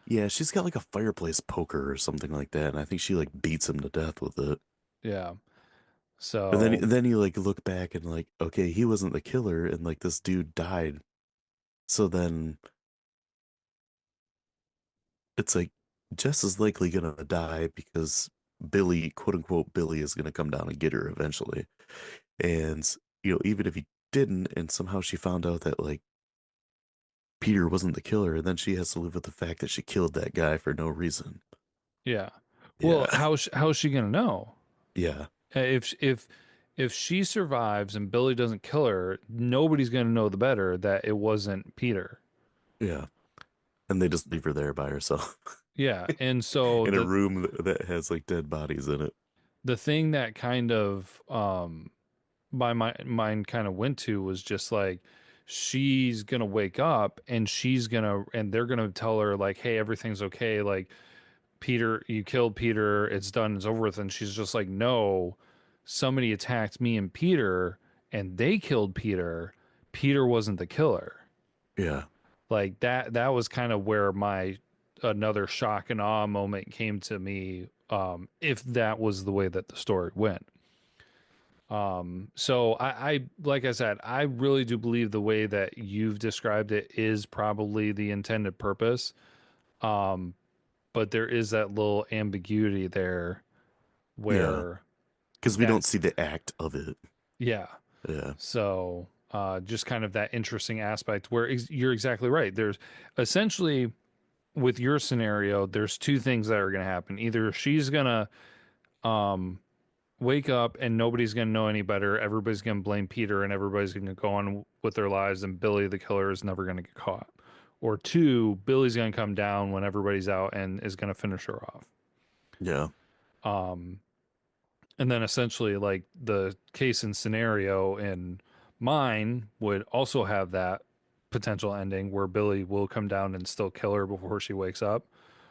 yeah, she's got like a fireplace poker or something like that, and I think she like beats him to death with it. Yeah. And then So, then you like look back and like, okay, he wasn't the killer, and like this dude died. So then it's like Jess is likely gonna die because Billy, quote unquote, Billy is gonna come down and get her eventually. And even if he didn't, and somehow she found out that like Peter wasn't the killer, and then she has to live with the fact that she killed that guy for no reason. yeah. Yeah. Well, how's she going to know? Yeah. If she survives and Billy doesn't kill her, nobody's going to know the better that it wasn't Peter. Yeah. And they just leave her there by herself Yeah. And so in a the room that has like dead bodies in it. the thing that kind of my mind kind of went to was just like she's gonna wake up and they're gonna tell her like, hey, everything's okay, like Peter, you killed Peter, it's done, it's over with. And she's just like, no, somebody attacked me and Peter and they killed Peter. Peter wasn't the killer. Yeah. Like that was kind of where my another shock and awe moment came to me, if that was the way that the story went. So I like I said, I really do believe the way that you've described it is probably the intended purpose. Um, but there is that little ambiguity there Yeah. where Because we that, don't see the act of it. yeah. Yeah. So just kind of that interesting aspect where you're exactly right. There's essentially, with your scenario, there's two things that are going to happen. Either she's going to um, wake up and nobody's going to know any better. Everybody's going to blame Peter and everybody's going to go on with their lives, and Billy, the killer, is never going to get caught. Or two, Billy's going to come down when everybody's out and is going to finish her off. Yeah. Um, and then essentially, like the case and scenario in mine would also have that potential ending where Billy will come down and still kill her before she wakes up.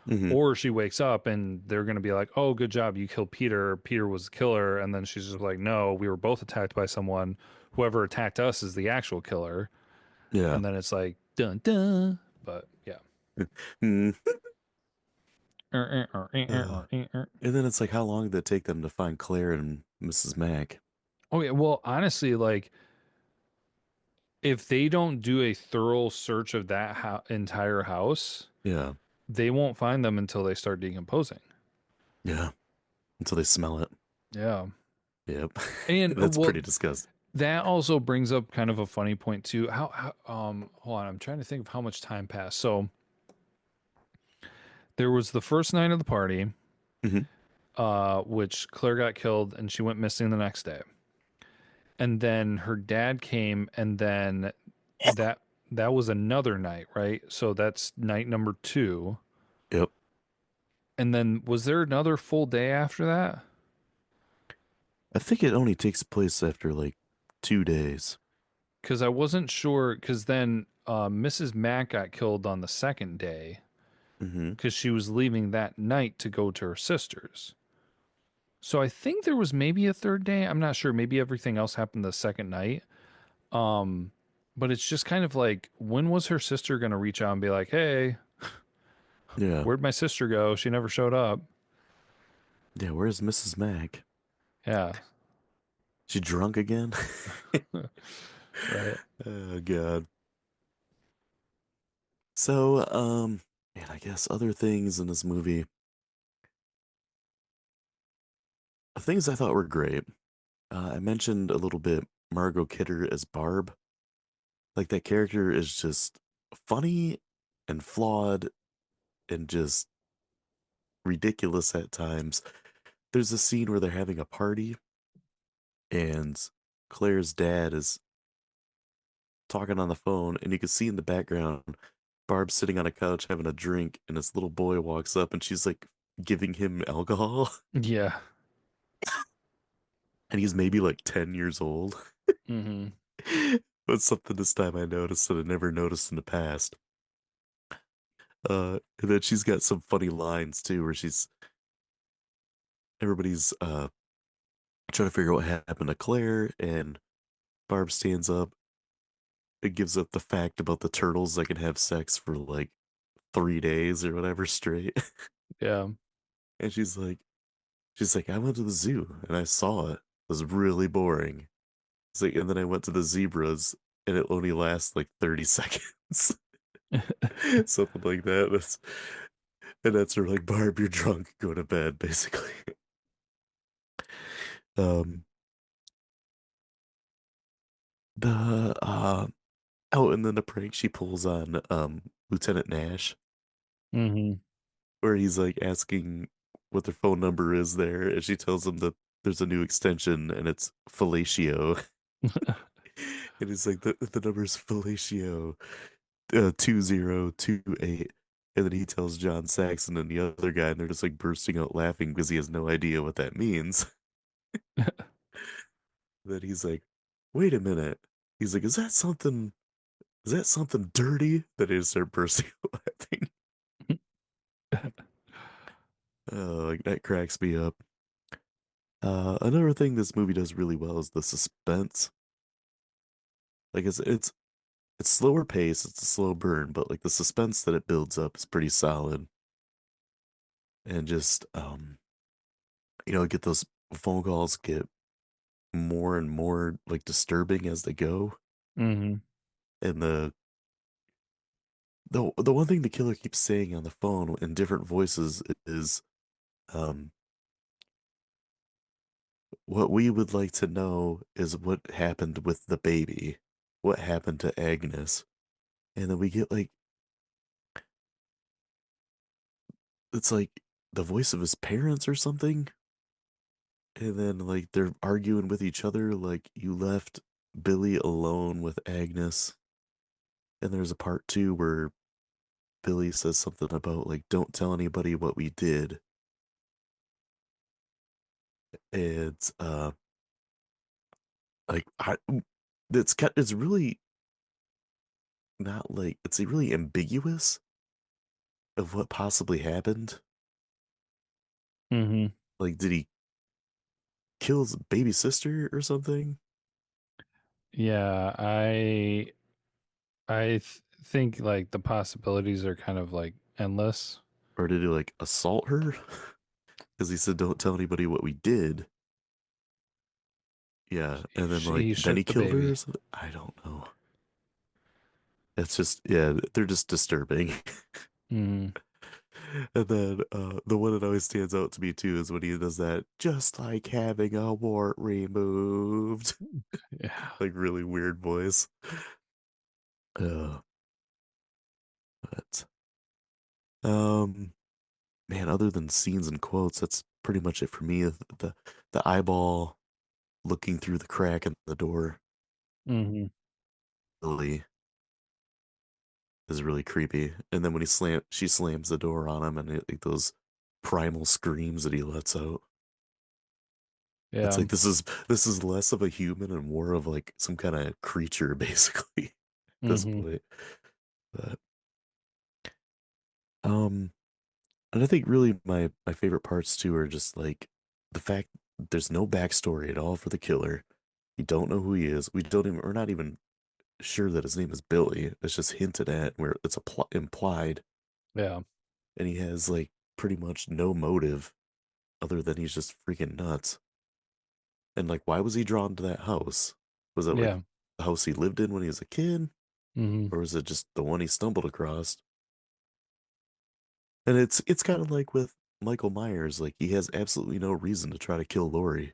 Hmm. Or she wakes up and they're going to be like, oh, good job. You killed Peter. Peter was the killer. And then she's just like, no, we were both attacked by someone. Whoever attacked us is the actual killer. Yeah. And then it's like, dun, dun. But yeah. Mm. And then it's like, how long did it take them to find Claire and Mrs. Mack? Oh, yeah. Well, honestly, like if they don't do a thorough search of that entire house, Yeah. they won't find them until they start decomposing. Yeah. Until they smell it. Yeah. Yep. And That's well, pretty disgusting. that also brings up kind of a funny point too. Hold on, I'm trying to think of how much time passed. So there was the first night of the party, Hmm. which Claire got killed and she went missing the next day. And then her dad came, and then that that was another night, right? So that's night number two. Yep. And then was there another full day after that? I think it only takes place after like 2 days. Because I wasn't sure. Because then Mrs. Mack got killed on the second day Hmm. because she was leaving that night to go to her sister's. So I think there was maybe a third day. I'm not sure. Maybe everything else happened the second night. Um, but it's just kind of like, when was her sister going to reach out and be like, "Hey, Yeah. where'd my sister go? She never showed up." Yeah. Where's Mrs. Mac? Yeah. She drunk again? Right. Oh God. So, man, I guess other things in this movie, things I thought were great. I mentioned a little bit Margot Kidder as Barb. Like that character is just funny and flawed and just ridiculous at times. There's a scene where they're having a party and Claire's dad is talking on the phone, and you can see in the background Barb sitting on a couch having a drink, and this little boy walks up and she's like giving him alcohol, Yeah. and he's maybe like 10 years old. Mm-hmm. But something this time I noticed that I never noticed in the past. And then she's got some funny lines too, where everybody's trying to figure out what happened to Claire, and Barb stands up and gives up the fact about the turtles that can have sex for like 3 days or whatever straight. Yeah. And she's like, I went to the zoo and I saw it. It was really boring. It's like, and then I went to the zebras and it only lasts like 30 seconds. Something like that. And that's her like, Barb, you're drunk, go to bed, basically. Um the Oh, and then the prank she pulls on Lieutenant Nash, Mm-hmm. where he's like asking what their phone number is there, and she tells him that there's a new extension and it's fellatio. And he's like, the number's fellatio 2028. And then he tells John Saxon and the other guy, and they're just like bursting out laughing because he has no idea what that means. Then he's like, wait a minute. He's like, is that something dirty? Then they just start bursting out laughing. Oh, like that cracks me up. Another thing this movie does really well is the suspense. Like it's slower pace, it's a slow burn, but like the suspense that it builds up is pretty solid. And just get those phone calls get more and more like disturbing as they go. Mm-hmm. And the one thing the killer keeps saying on the phone in different voices is um what we would like to know is what happened with the baby. What happened to Agnes? And then we get like it's like the voice of his parents or something. And then like they're arguing with each other like you left Billy alone with Agnes. And there's a part two where Billy says something about like don't tell anybody what we did. It's like it's really not like it's really ambiguous of what possibly happened. Mm-hmm. Like did he kill his baby sister or something? Yeah. Think like the possibilities are kind of like endless. Or did he like assault her? Because he said don't tell anybody what we did. Yeah, and then like He then he shook the killed her or baby. something. I don't know. It's just yeah, they're just disturbing. Hmm. And then the one that always stands out to me too is when he does that, just like having a wart removed, Yeah. like really weird voice. Uh, but um, man, other than scenes and quotes, that's pretty much it for me. The eyeball looking through the crack in the door Hmm. really is really creepy. And then when she slams the door on him, and like those primal screams that he lets out. It's Yeah. like this is less of a human and more of like some kind of creature, basically, at this Hmm. point. But um, and I think really my favorite parts too are just like the fact there's no backstory at all for the killer. You don't know who he is. We're not even sure that his name is Billy. It's just hinted at where it's implied, Yeah. and he has like pretty much no motive other than he's just freaking nuts. And like, why was he drawn to that house? Was it like Yeah. the house he lived in when he was a kid? Hmm. Or was it just the one he stumbled across? And it's kind of like with Michael Myers, like he has absolutely no reason to try to kill Lori.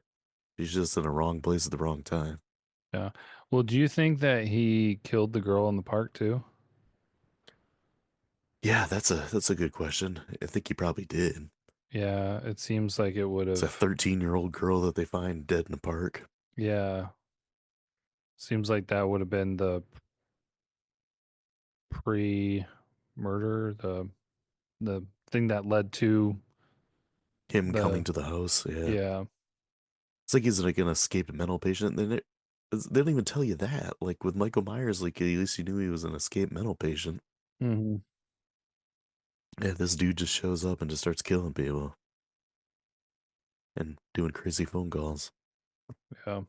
He's just in the wrong place at the wrong time. Yeah. Well, do you think that he killed the girl in the park too? Yeah, that's a good question. I think he probably did. Yeah, it seems like it would It's a have. 13-year-old girl that they find dead in a park. Yeah, seems like that would have been the pre-murder, the thing that led to Him coming the to the house, yeah. yeah. It's like he's like an escaped mental patient. They don't even tell you that. Like with Michael Myers, like at least you knew he was an escaped mental patient. Hmm. Yeah, this dude just shows up and just starts killing people and doing crazy phone calls. Yeah.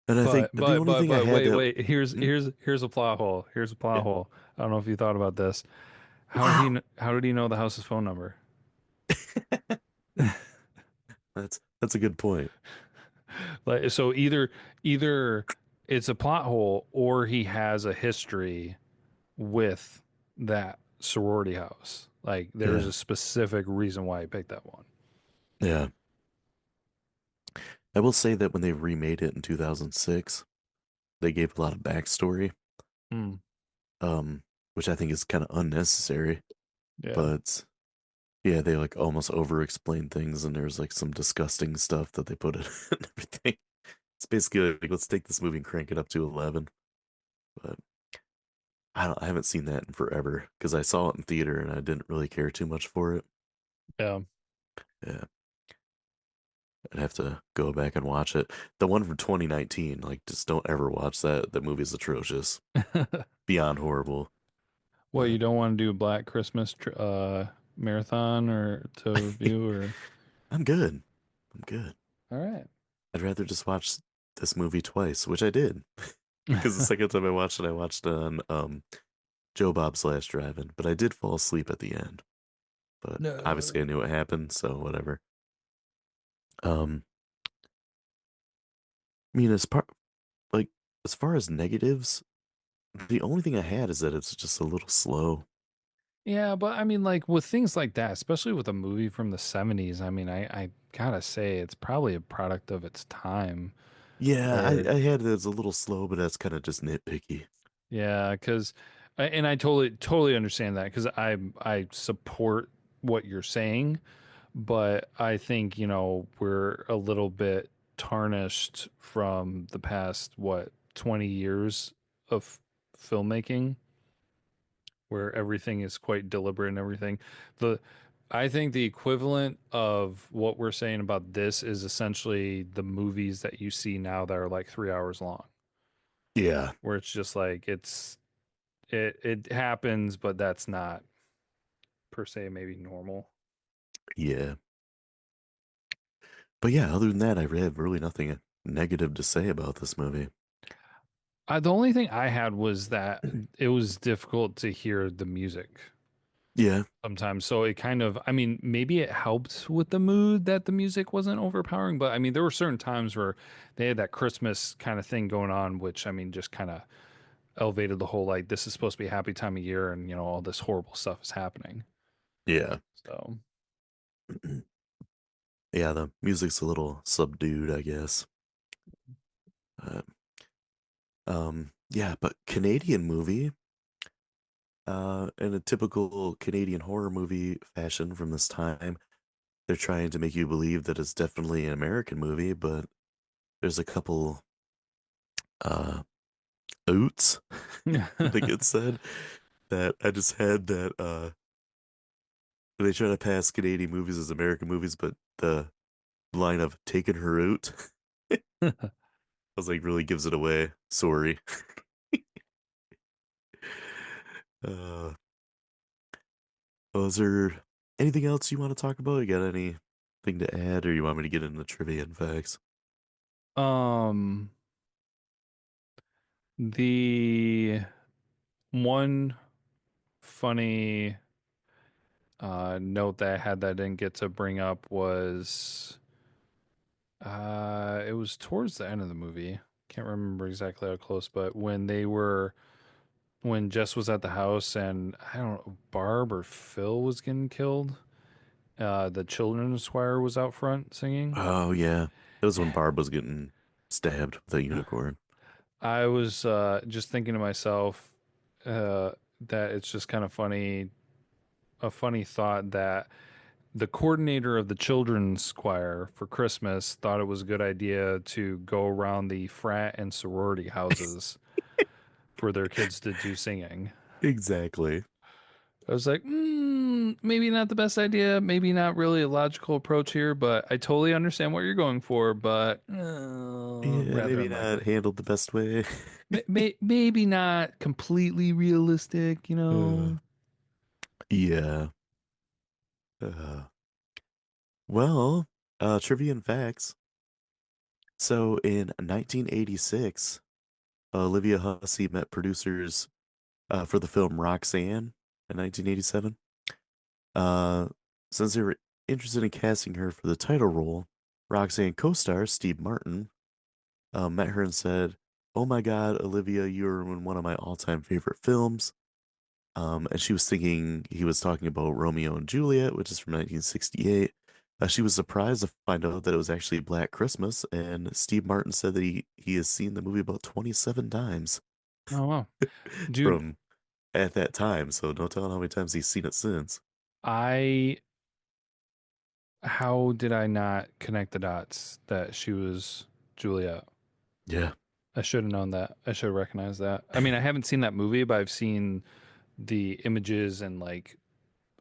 And I think the only thing I But had wait, that, wait. Here's mm, here's a plot hole. Here's a plot yeah, hole. I don't know if you thought about this. wow, How did he know the house's phone number? that's a good point. Like so either it's a plot hole or he has a history with that sorority house. Like there's Yeah, a specific reason why he picked that one. yeah. I will say that when they remade it in 2006, they gave a lot of backstory, Mm, um, which I think is kind of unnecessary. yeah. But yeah, they like almost over-explain things, and there's like some disgusting stuff that they put in and everything. It's basically like let's take this movie and crank it up to 11. But I haven't seen that in forever because I saw it in theater and I didn't really care too much for it. Yeah. Yeah, I'd have to go back and watch it. The one from 2019, like just don't ever watch that. That movie is atrocious, beyond horrible. Well, you But don't want to do a Black Christmas marathon or to review or I'm good. I'm good. all right. I'd rather just watch this movie twice, which I did. Because the second time I watched it on Joe Bob's Last Drive-In, but I did fall asleep at the end. But obviously I No. knew what happened, so whatever. Um, I mean, like as far as negatives, the only thing I had is that it's just a little slow. Yeah, but I mean, like with things like that, especially with a movie from the 70s, I mean, I gotta say it's probably a product of its time Yeah, where, I had it as a little slow, but that's kind of just nitpicky. yeah, because, and I totally understand that because I support what you're saying, but I think, we're a little bit tarnished from the past, what, 20 years of filmmaking where everything is quite deliberate and everything. The I think the equivalent of what we're saying about this is essentially the movies that you see now that are like 3 hours long, Yeah, where it's just like it happens, but that's not per se maybe normal. yeah. But yeah, other than that, I have really nothing negative to say about this movie. The only thing I had was that it was difficult to hear the music. Yeah. sometimes. So it kind of, I mean, maybe it helped with the mood that the music wasn't overpowering, but I mean, there were certain times where they had that Christmas kind of thing going on, which I mean, just kind of elevated the whole like, this is supposed to be a happy time of year and, you know, all this horrible stuff is happening. Yeah. So, Yeah, the music's a little subdued, I guess. Uh, yeah, but Canadian movie, in a typical Canadian horror movie fashion from this time, they're trying to make you believe that it's definitely an American movie, but there's a couple uh oots that get said that I just had that they try to pass Canadian movies as American movies, but the line of taking her out I was like really gives it away. Sorry. Uh is there anything else you want to talk about? You got anything to add, or you want me to get into trivia and facts? um, the one funny note that I had that I didn't get to bring up was it was towards the end of the movie. Can't remember exactly how close, but when Jess was at the house and I don't know, Barb or Phil was getting killed, the children's choir was out front singing. Oh yeah. That was when Barb was getting stabbed with a unicorn. I was just thinking to myself uh, that it's just kind of funny, a funny thought that the coordinator of the children's choir for Christmas thought it was a good idea to go around the frat and sorority houses for their kids to do singing. Exactly. I was like, maybe not the best idea, maybe not really a logical approach here, but I totally understand what you're going for, but Yeah, rather maybe not unlikely. handled the best way. Maybe not completely realistic, you Uh, know? yeah. Uh, well, trivia and facts. So in 1986, Olivia Hussey met producers for the film Roxanne in 1987. Uh, since they were interested in casting her for the title role, Roxanne co-star Steve Martin met her and said, "Oh my God, Olivia, you're in one of my all-time favorite films." And she was thinking he was talking about Romeo and Juliet, which is from 1968. She was surprised to find out that it was actually Black Christmas, and Steve Martin said that he has seen the movie about 27 times Oh, wow. Dude, from at that time. So don't tell him how many times he's seen it since. I how did I not connect the dots that she was Juliet? Yeah, I should have known that. I should have recognized that. I mean, I haven't seen that movie, but I've seen the images and like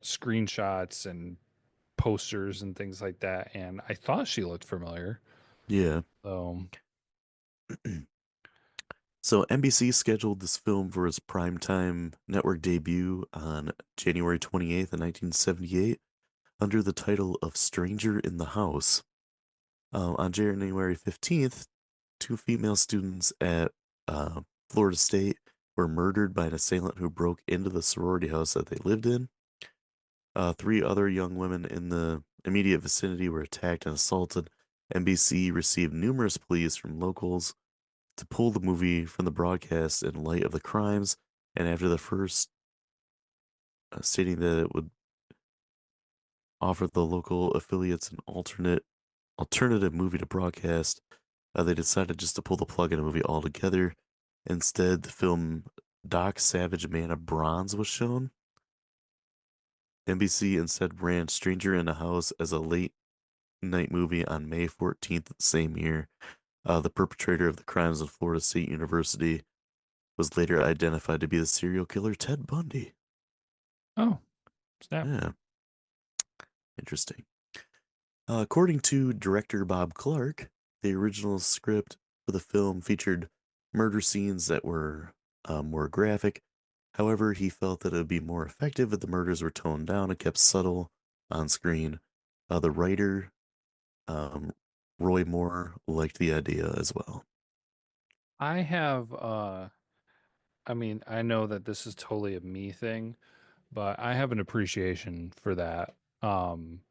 screenshots and posters and things like that, and I thought she looked familiar. yeah. So, So NBC scheduled this film for its primetime network debut on January 28th, 1978, under the title of Stranger in the House. On January 15th, two female students at uh, Florida State were murdered by an assailant who broke into the sorority house that they lived in. Three other young women in the immediate vicinity were attacked and assaulted. NBC received numerous pleas from locals to pull the movie from the broadcast in light of the crimes, and after the first stating that it would offer the local affiliates an alternative movie to broadcast, they decided just to pull the plug on the movie altogether. Instead, the film Doc Savage Man of Bronze was shown. NBC instead ran Stranger in the House as a late night movie on May 14th of the same year. The perpetrator of the crimes of Florida State University was later identified to be the serial killer Ted Bundy. oh, snap. Yeah, interesting. According to director Bob Clark, the original script for the film featured murder scenes that were more graphic. However, he felt that it would be more effective if the murders were toned down and kept subtle on screen. The writer, um, Roy Moore, liked the idea as well. I have I mean, I know that this is totally a me thing, but I have an appreciation for that. Um,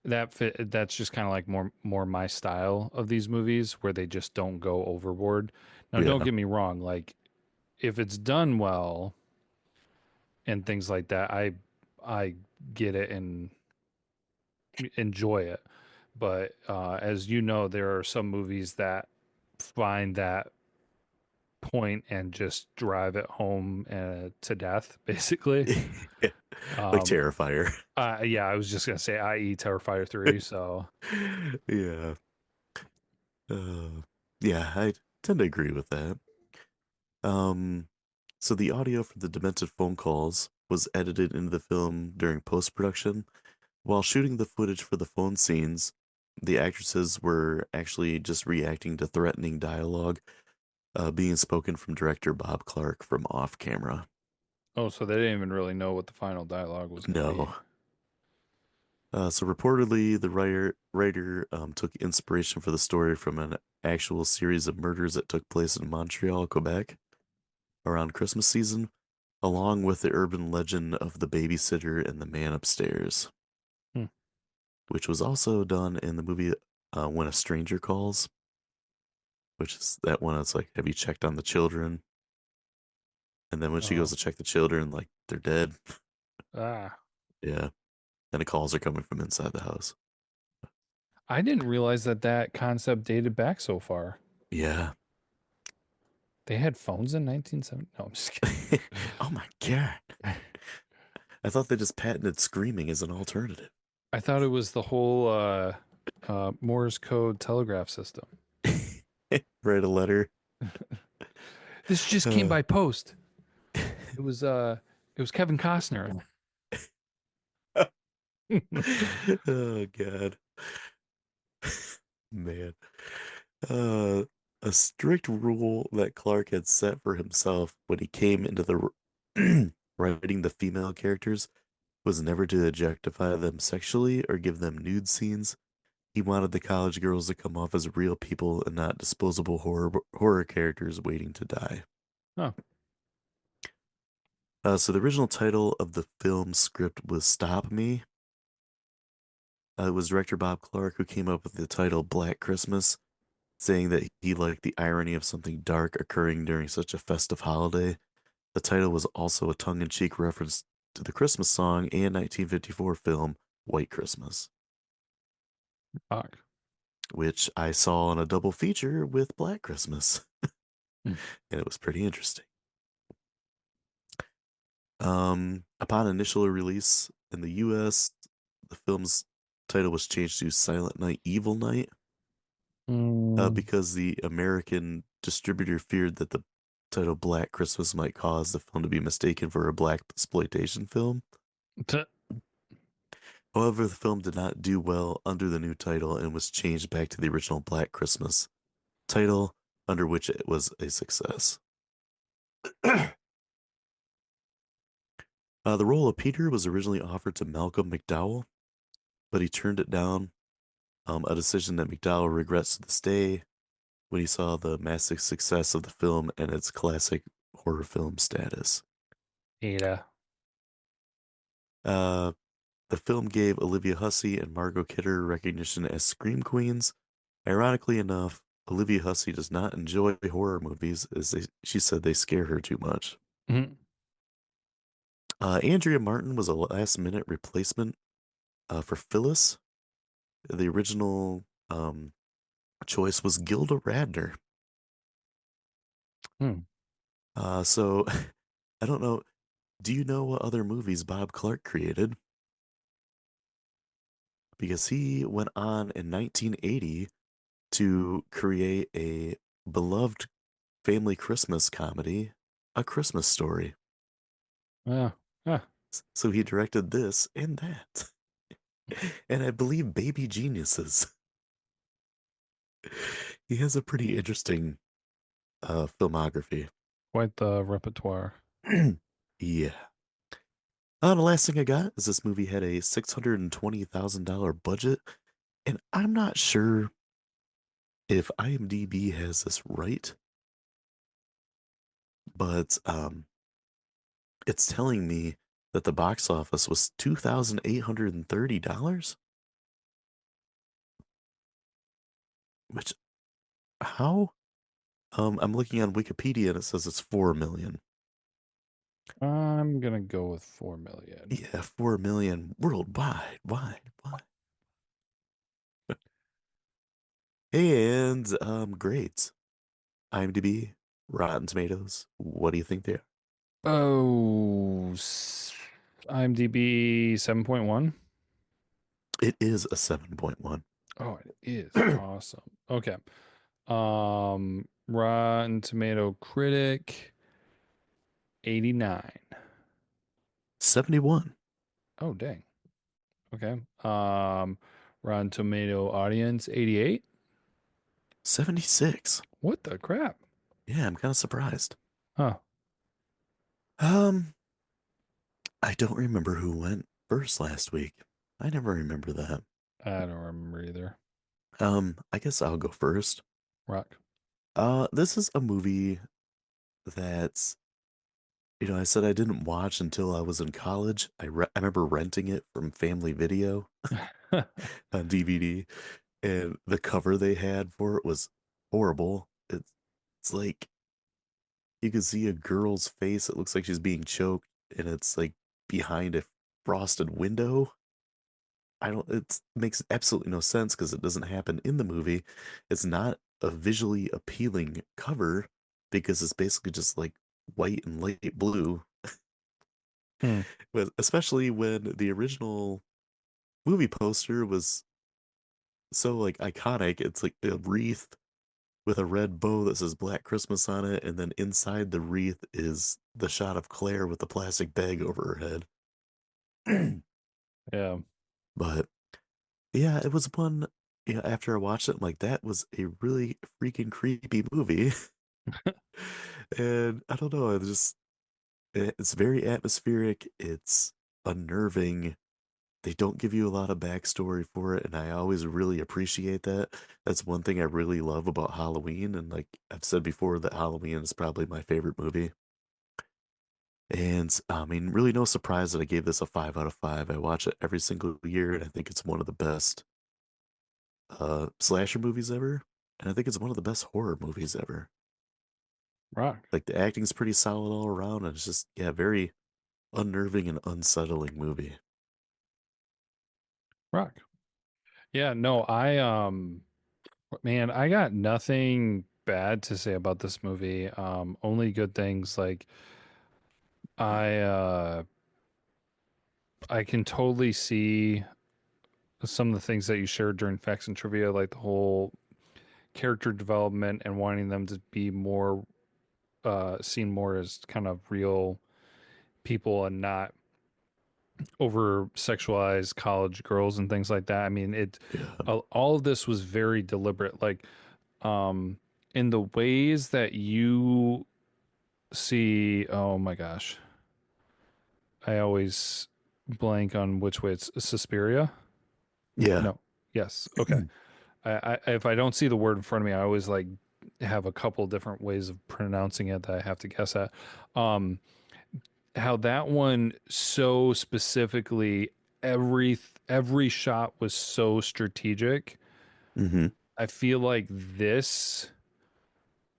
that's just kind of like more my style of these movies where they just don't go overboard. Now, don't Yeah. get me wrong, like if it's done well and things like that, I get it and enjoy it. But as you know, there are some movies that find that point and just drive it home to death, basically. Like Um, Terrifier. yeah, I was just gonna say, i.e., Terrifier 3. So, Yeah. Uh, yeah, I tend to agree with that. Um, so the audio for the demented phone calls was edited into the film during post-production. While shooting the footage for the phone scenes, the actresses were actually just reacting to threatening dialogue being spoken from director Bob Clark from off camera. oh, so they didn't even really know what the final dialogue was gonna be. No. So reportedly, the writer took inspiration for the story from an actual series of murders that took place in Montreal, Quebec, around Christmas season, along with the urban legend of the babysitter and the man upstairs, Hmm. which was also done in the movie When a Stranger Calls, which is that one. It's like, have you checked on the children? And then when she goes Oh, to check the children, like they're dead. ah, Yeah. And the calls are coming from inside the house. I didn't realize that concept dated back so far. Yeah. They had phones in 1970. No, I'm just kidding. Oh my God. I thought they just patented screaming as an alternative. I thought it was the whole Morse code telegraph system. Write a letter. This just came Uh, by post. It was it was Kevin Costner. oh God. Man. Uh, a strict rule that Clark had set for himself when he came into writing the female characters was never to objectify them sexually or give them nude scenes. He wanted the college girls to come off as real people and not disposable horror characters waiting to die. Huh. So the original title of the film script was Stop Me. It was director Bob Clark who came up with the title Black Christmas, saying that he liked the irony of something dark occurring during such a festive holiday. The title was also a tongue-in-cheek reference to the Christmas song and 1954 film White Christmas, Fuck. which I saw on a double feature with Black Christmas, Hmm. and it was pretty interesting. Upon initial release in the US, the film's title was changed to Silent Night, Evil Night, Mm. because the American distributor feared that the title Black Christmas might cause the film to be mistaken for a black exploitation film. T- However, the film did not do well under the new title and was changed back to the original Black Christmas title, under which it was a success. The role of Peter was originally offered to Malcolm McDowell, but he turned it down, a decision that McDowell regrets to this day when he saw the massive success of the film and its classic horror film status. Ada. Uh, the film gave Olivia Hussey and Margot Kidder recognition as Scream Queens. Ironically enough, Olivia Hussey does not enjoy horror movies, as she said they scare her too much. Mhm. Andrea Martin was a last-minute replacement for Phyllis. The original choice was Gilda Radner. Hmm. So I don't know. Do you know what other movies Bob Clark created? Because he went on in 1980 to create a beloved family Christmas comedy, A Christmas Story. Yeah. Yeah. So he directed this and that. And I believe Baby Geniuses. He has a pretty interesting filmography. Quite the repertoire. Yeah. The last thing I got is this movie had a $620,000 budget, and I'm not sure if IMDb has this right, but it's telling me that the box office was $2,830, which how? I'm looking on Wikipedia and it says it's 4 million. I'm gonna go with 4 million. Yeah, 4 million worldwide. Why? Why? And grades. IMDb, Rotten Tomatoes. What do you think they are? Oh, IMDb 7.1. It is a 7.1. Oh, it is awesome. Okay. Rotten Tomato Critic 89. 71. Oh, dang. Okay. Rotten Tomato Audience 88. 76. What the crap? Yeah, I'm kind of surprised. Huh. Um, I don't remember who went first last week. I never remember that. I don't remember either. I guess I'll go first. Rock. This is a movie that's, I said I didn't watch until I was in college. I remember renting it from Family Video on DVD, and the cover they had for it was horrible. It's like you can see a girl's face. It looks like she's being choked, and it's like behind a frosted window. I don't, it makes absolutely no sense because it doesn't happen in the movie. It's not a visually appealing cover because it's basically just like white and light blue. Hmm. But especially when the original movie poster was so like iconic. It's like a wreath with a red bow that says Black Christmas on it, and then inside the wreath is the shot of Claire with the plastic bag over her head. Yeah. But yeah, it was one, after I watched it, I'm like, that was a really freaking creepy movie. And I don't know, it's very atmospheric, it's unnerving. They don't give you a lot of backstory for it, and I always really appreciate that. That's one thing I really love about Halloween, and like I've said before, that Halloween is probably my favorite movie. And I mean, really no surprise that I gave this a 5 out of 5. I watch it every single year, and I think it's one of the best slasher movies ever, and I think it's one of the best horror movies ever. Rock. Like the acting's pretty solid all around, and it's just very unnerving and unsettling movie. Rock. Yeah, no, man, I got nothing bad to say about this movie. Only good things. Like I uh I can totally see some of the things that you shared during facts and trivia, like the whole character development and wanting them to be more seen more as kind of real people and not over sexualized college girls and things like that. I mean, Yeah. all of this was very deliberate. Like um in the ways that you see, oh my gosh, I always blank on which way it's Suspiria. Yeah. No, yes, okay. I if I don't see the word in front of me, I always like have a couple different ways of pronouncing it that I have to guess at. Um, how that one so specifically, every shot was so strategic. Hmm. I feel like this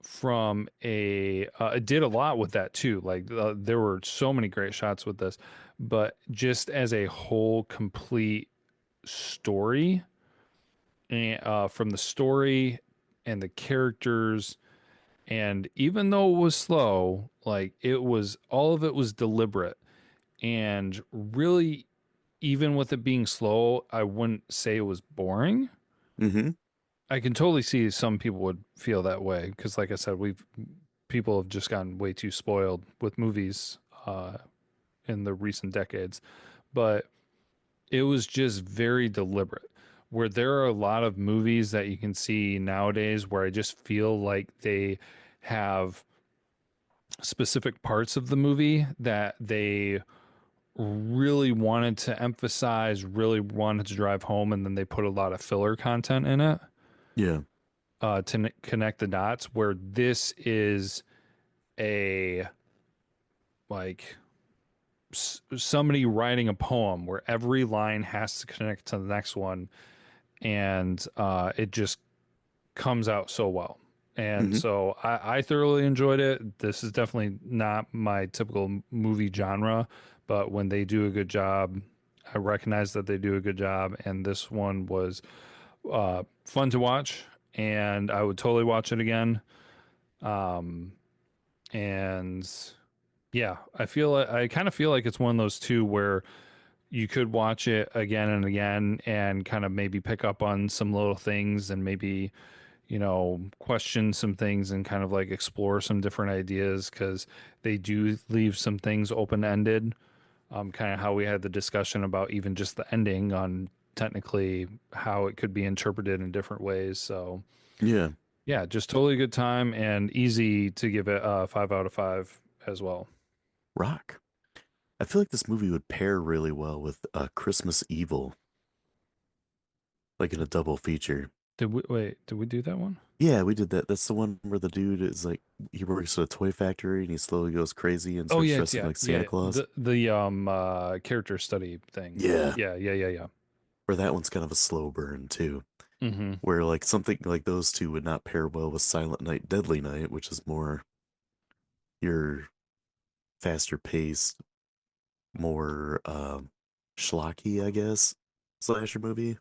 from it did a lot with that too. Like there were so many great shots with this, but just as a whole complete story, and from the story and the characters, and even though it was slow, like it was, all of it was deliberate, and really, even with it being slow, I wouldn't say it was boring. Hmm. I can totally see some people would feel that way because, like I said, we've people have just gotten way too spoiled with movies in the recent decades. But it was just very deliberate. Where there are a lot of movies that you can see nowadays where I just feel like they have specific parts of the movie that they really wanted to emphasize, really wanted to drive home, and then they put a lot of filler content in it Yeah. to connect the dots. Where this is a like somebody writing a poem where every line has to connect to the next one, and it just comes out so well. And Hmm. so I thoroughly enjoyed it. This is definitely not my typical movie genre, but when they do a good job, I recognize that they do a good job. And this one was fun to watch, and I would totally watch it again. Um, and yeah, I kind of feel like it's one of those two where you could watch it again and again and kind of maybe pick up on some little things and maybe question some things and kind of like explore some different ideas because they do leave some things open ended. Kind of how we had the discussion about even just the ending on technically how it could be interpreted in different ways. So, Yeah. yeah, just totally good time and easy to give it a 5 out of 5 as well. Rock. I feel like this movie would pair really well with Christmas Evil, like in a double feature. Did we do that one? Yeah, we did that. That's the one where the dude is like he works at a toy factory and he slowly goes crazy and Oh starts yeah, dressing yeah, like Santa yeah. Claus. The character study thing. Yeah. Yeah, yeah, yeah, yeah. Or that one's kind of a slow burn too, Mm-hmm. where like something like those two would not pair well with Silent Night, Deadly Night, which is more your faster paced, more schlocky, I guess, slasher movie.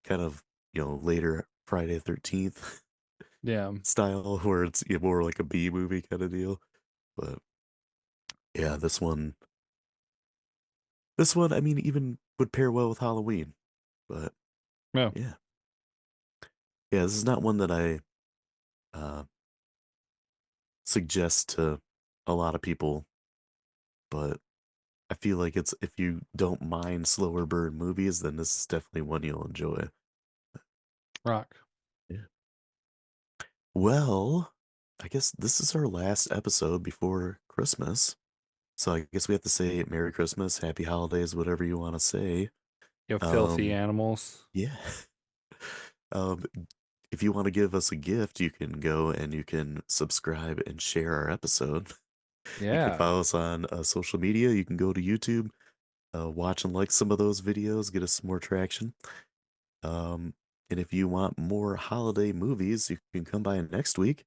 Kind of, later Friday 13th Yeah. style where it's more like a B movie kind of deal. But yeah, this one, I mean, even would pair well with Halloween. But Yeah. yeah. Yeah, this is not one that I uh suggest to a lot of people, but I feel like it's if you don't mind slower burn movies, then this is definitely one you'll enjoy. Rock. Yeah. Well, I guess this is our last episode before Christmas. So I guess we have to say Merry Christmas, Happy Holidays, whatever you want to say. You filthy Um, animals. yeah. Um, if you want to give us a gift, you can go and you can subscribe and share our episode. You can Yeah. follow us on social media. You can go to YouTube, watch and like some of those videos, get us some more traction. Um, and if you want more holiday movies, you can come by next week.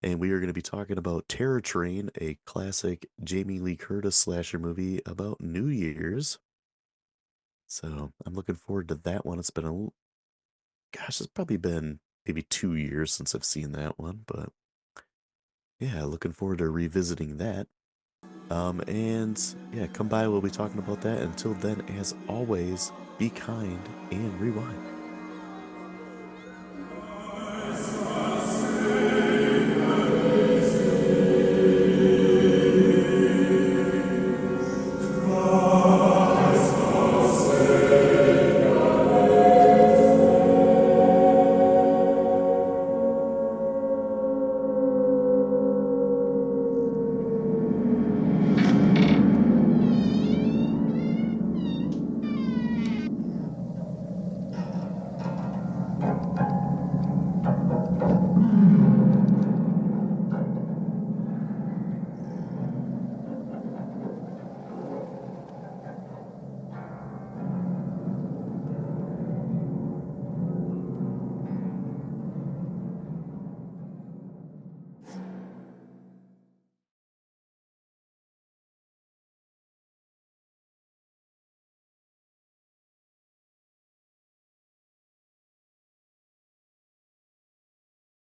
And we are going to be talking about Terror Train, a classic Jamie Lee Curtis slasher movie about New Year's. So I'm looking forward to that one. It's been gosh, it's probably been maybe 2 years since I've seen that one, but yeah, looking forward to revisiting that. And yeah, come by. We'll be talking about that. Until then, as always, be kind and rewind.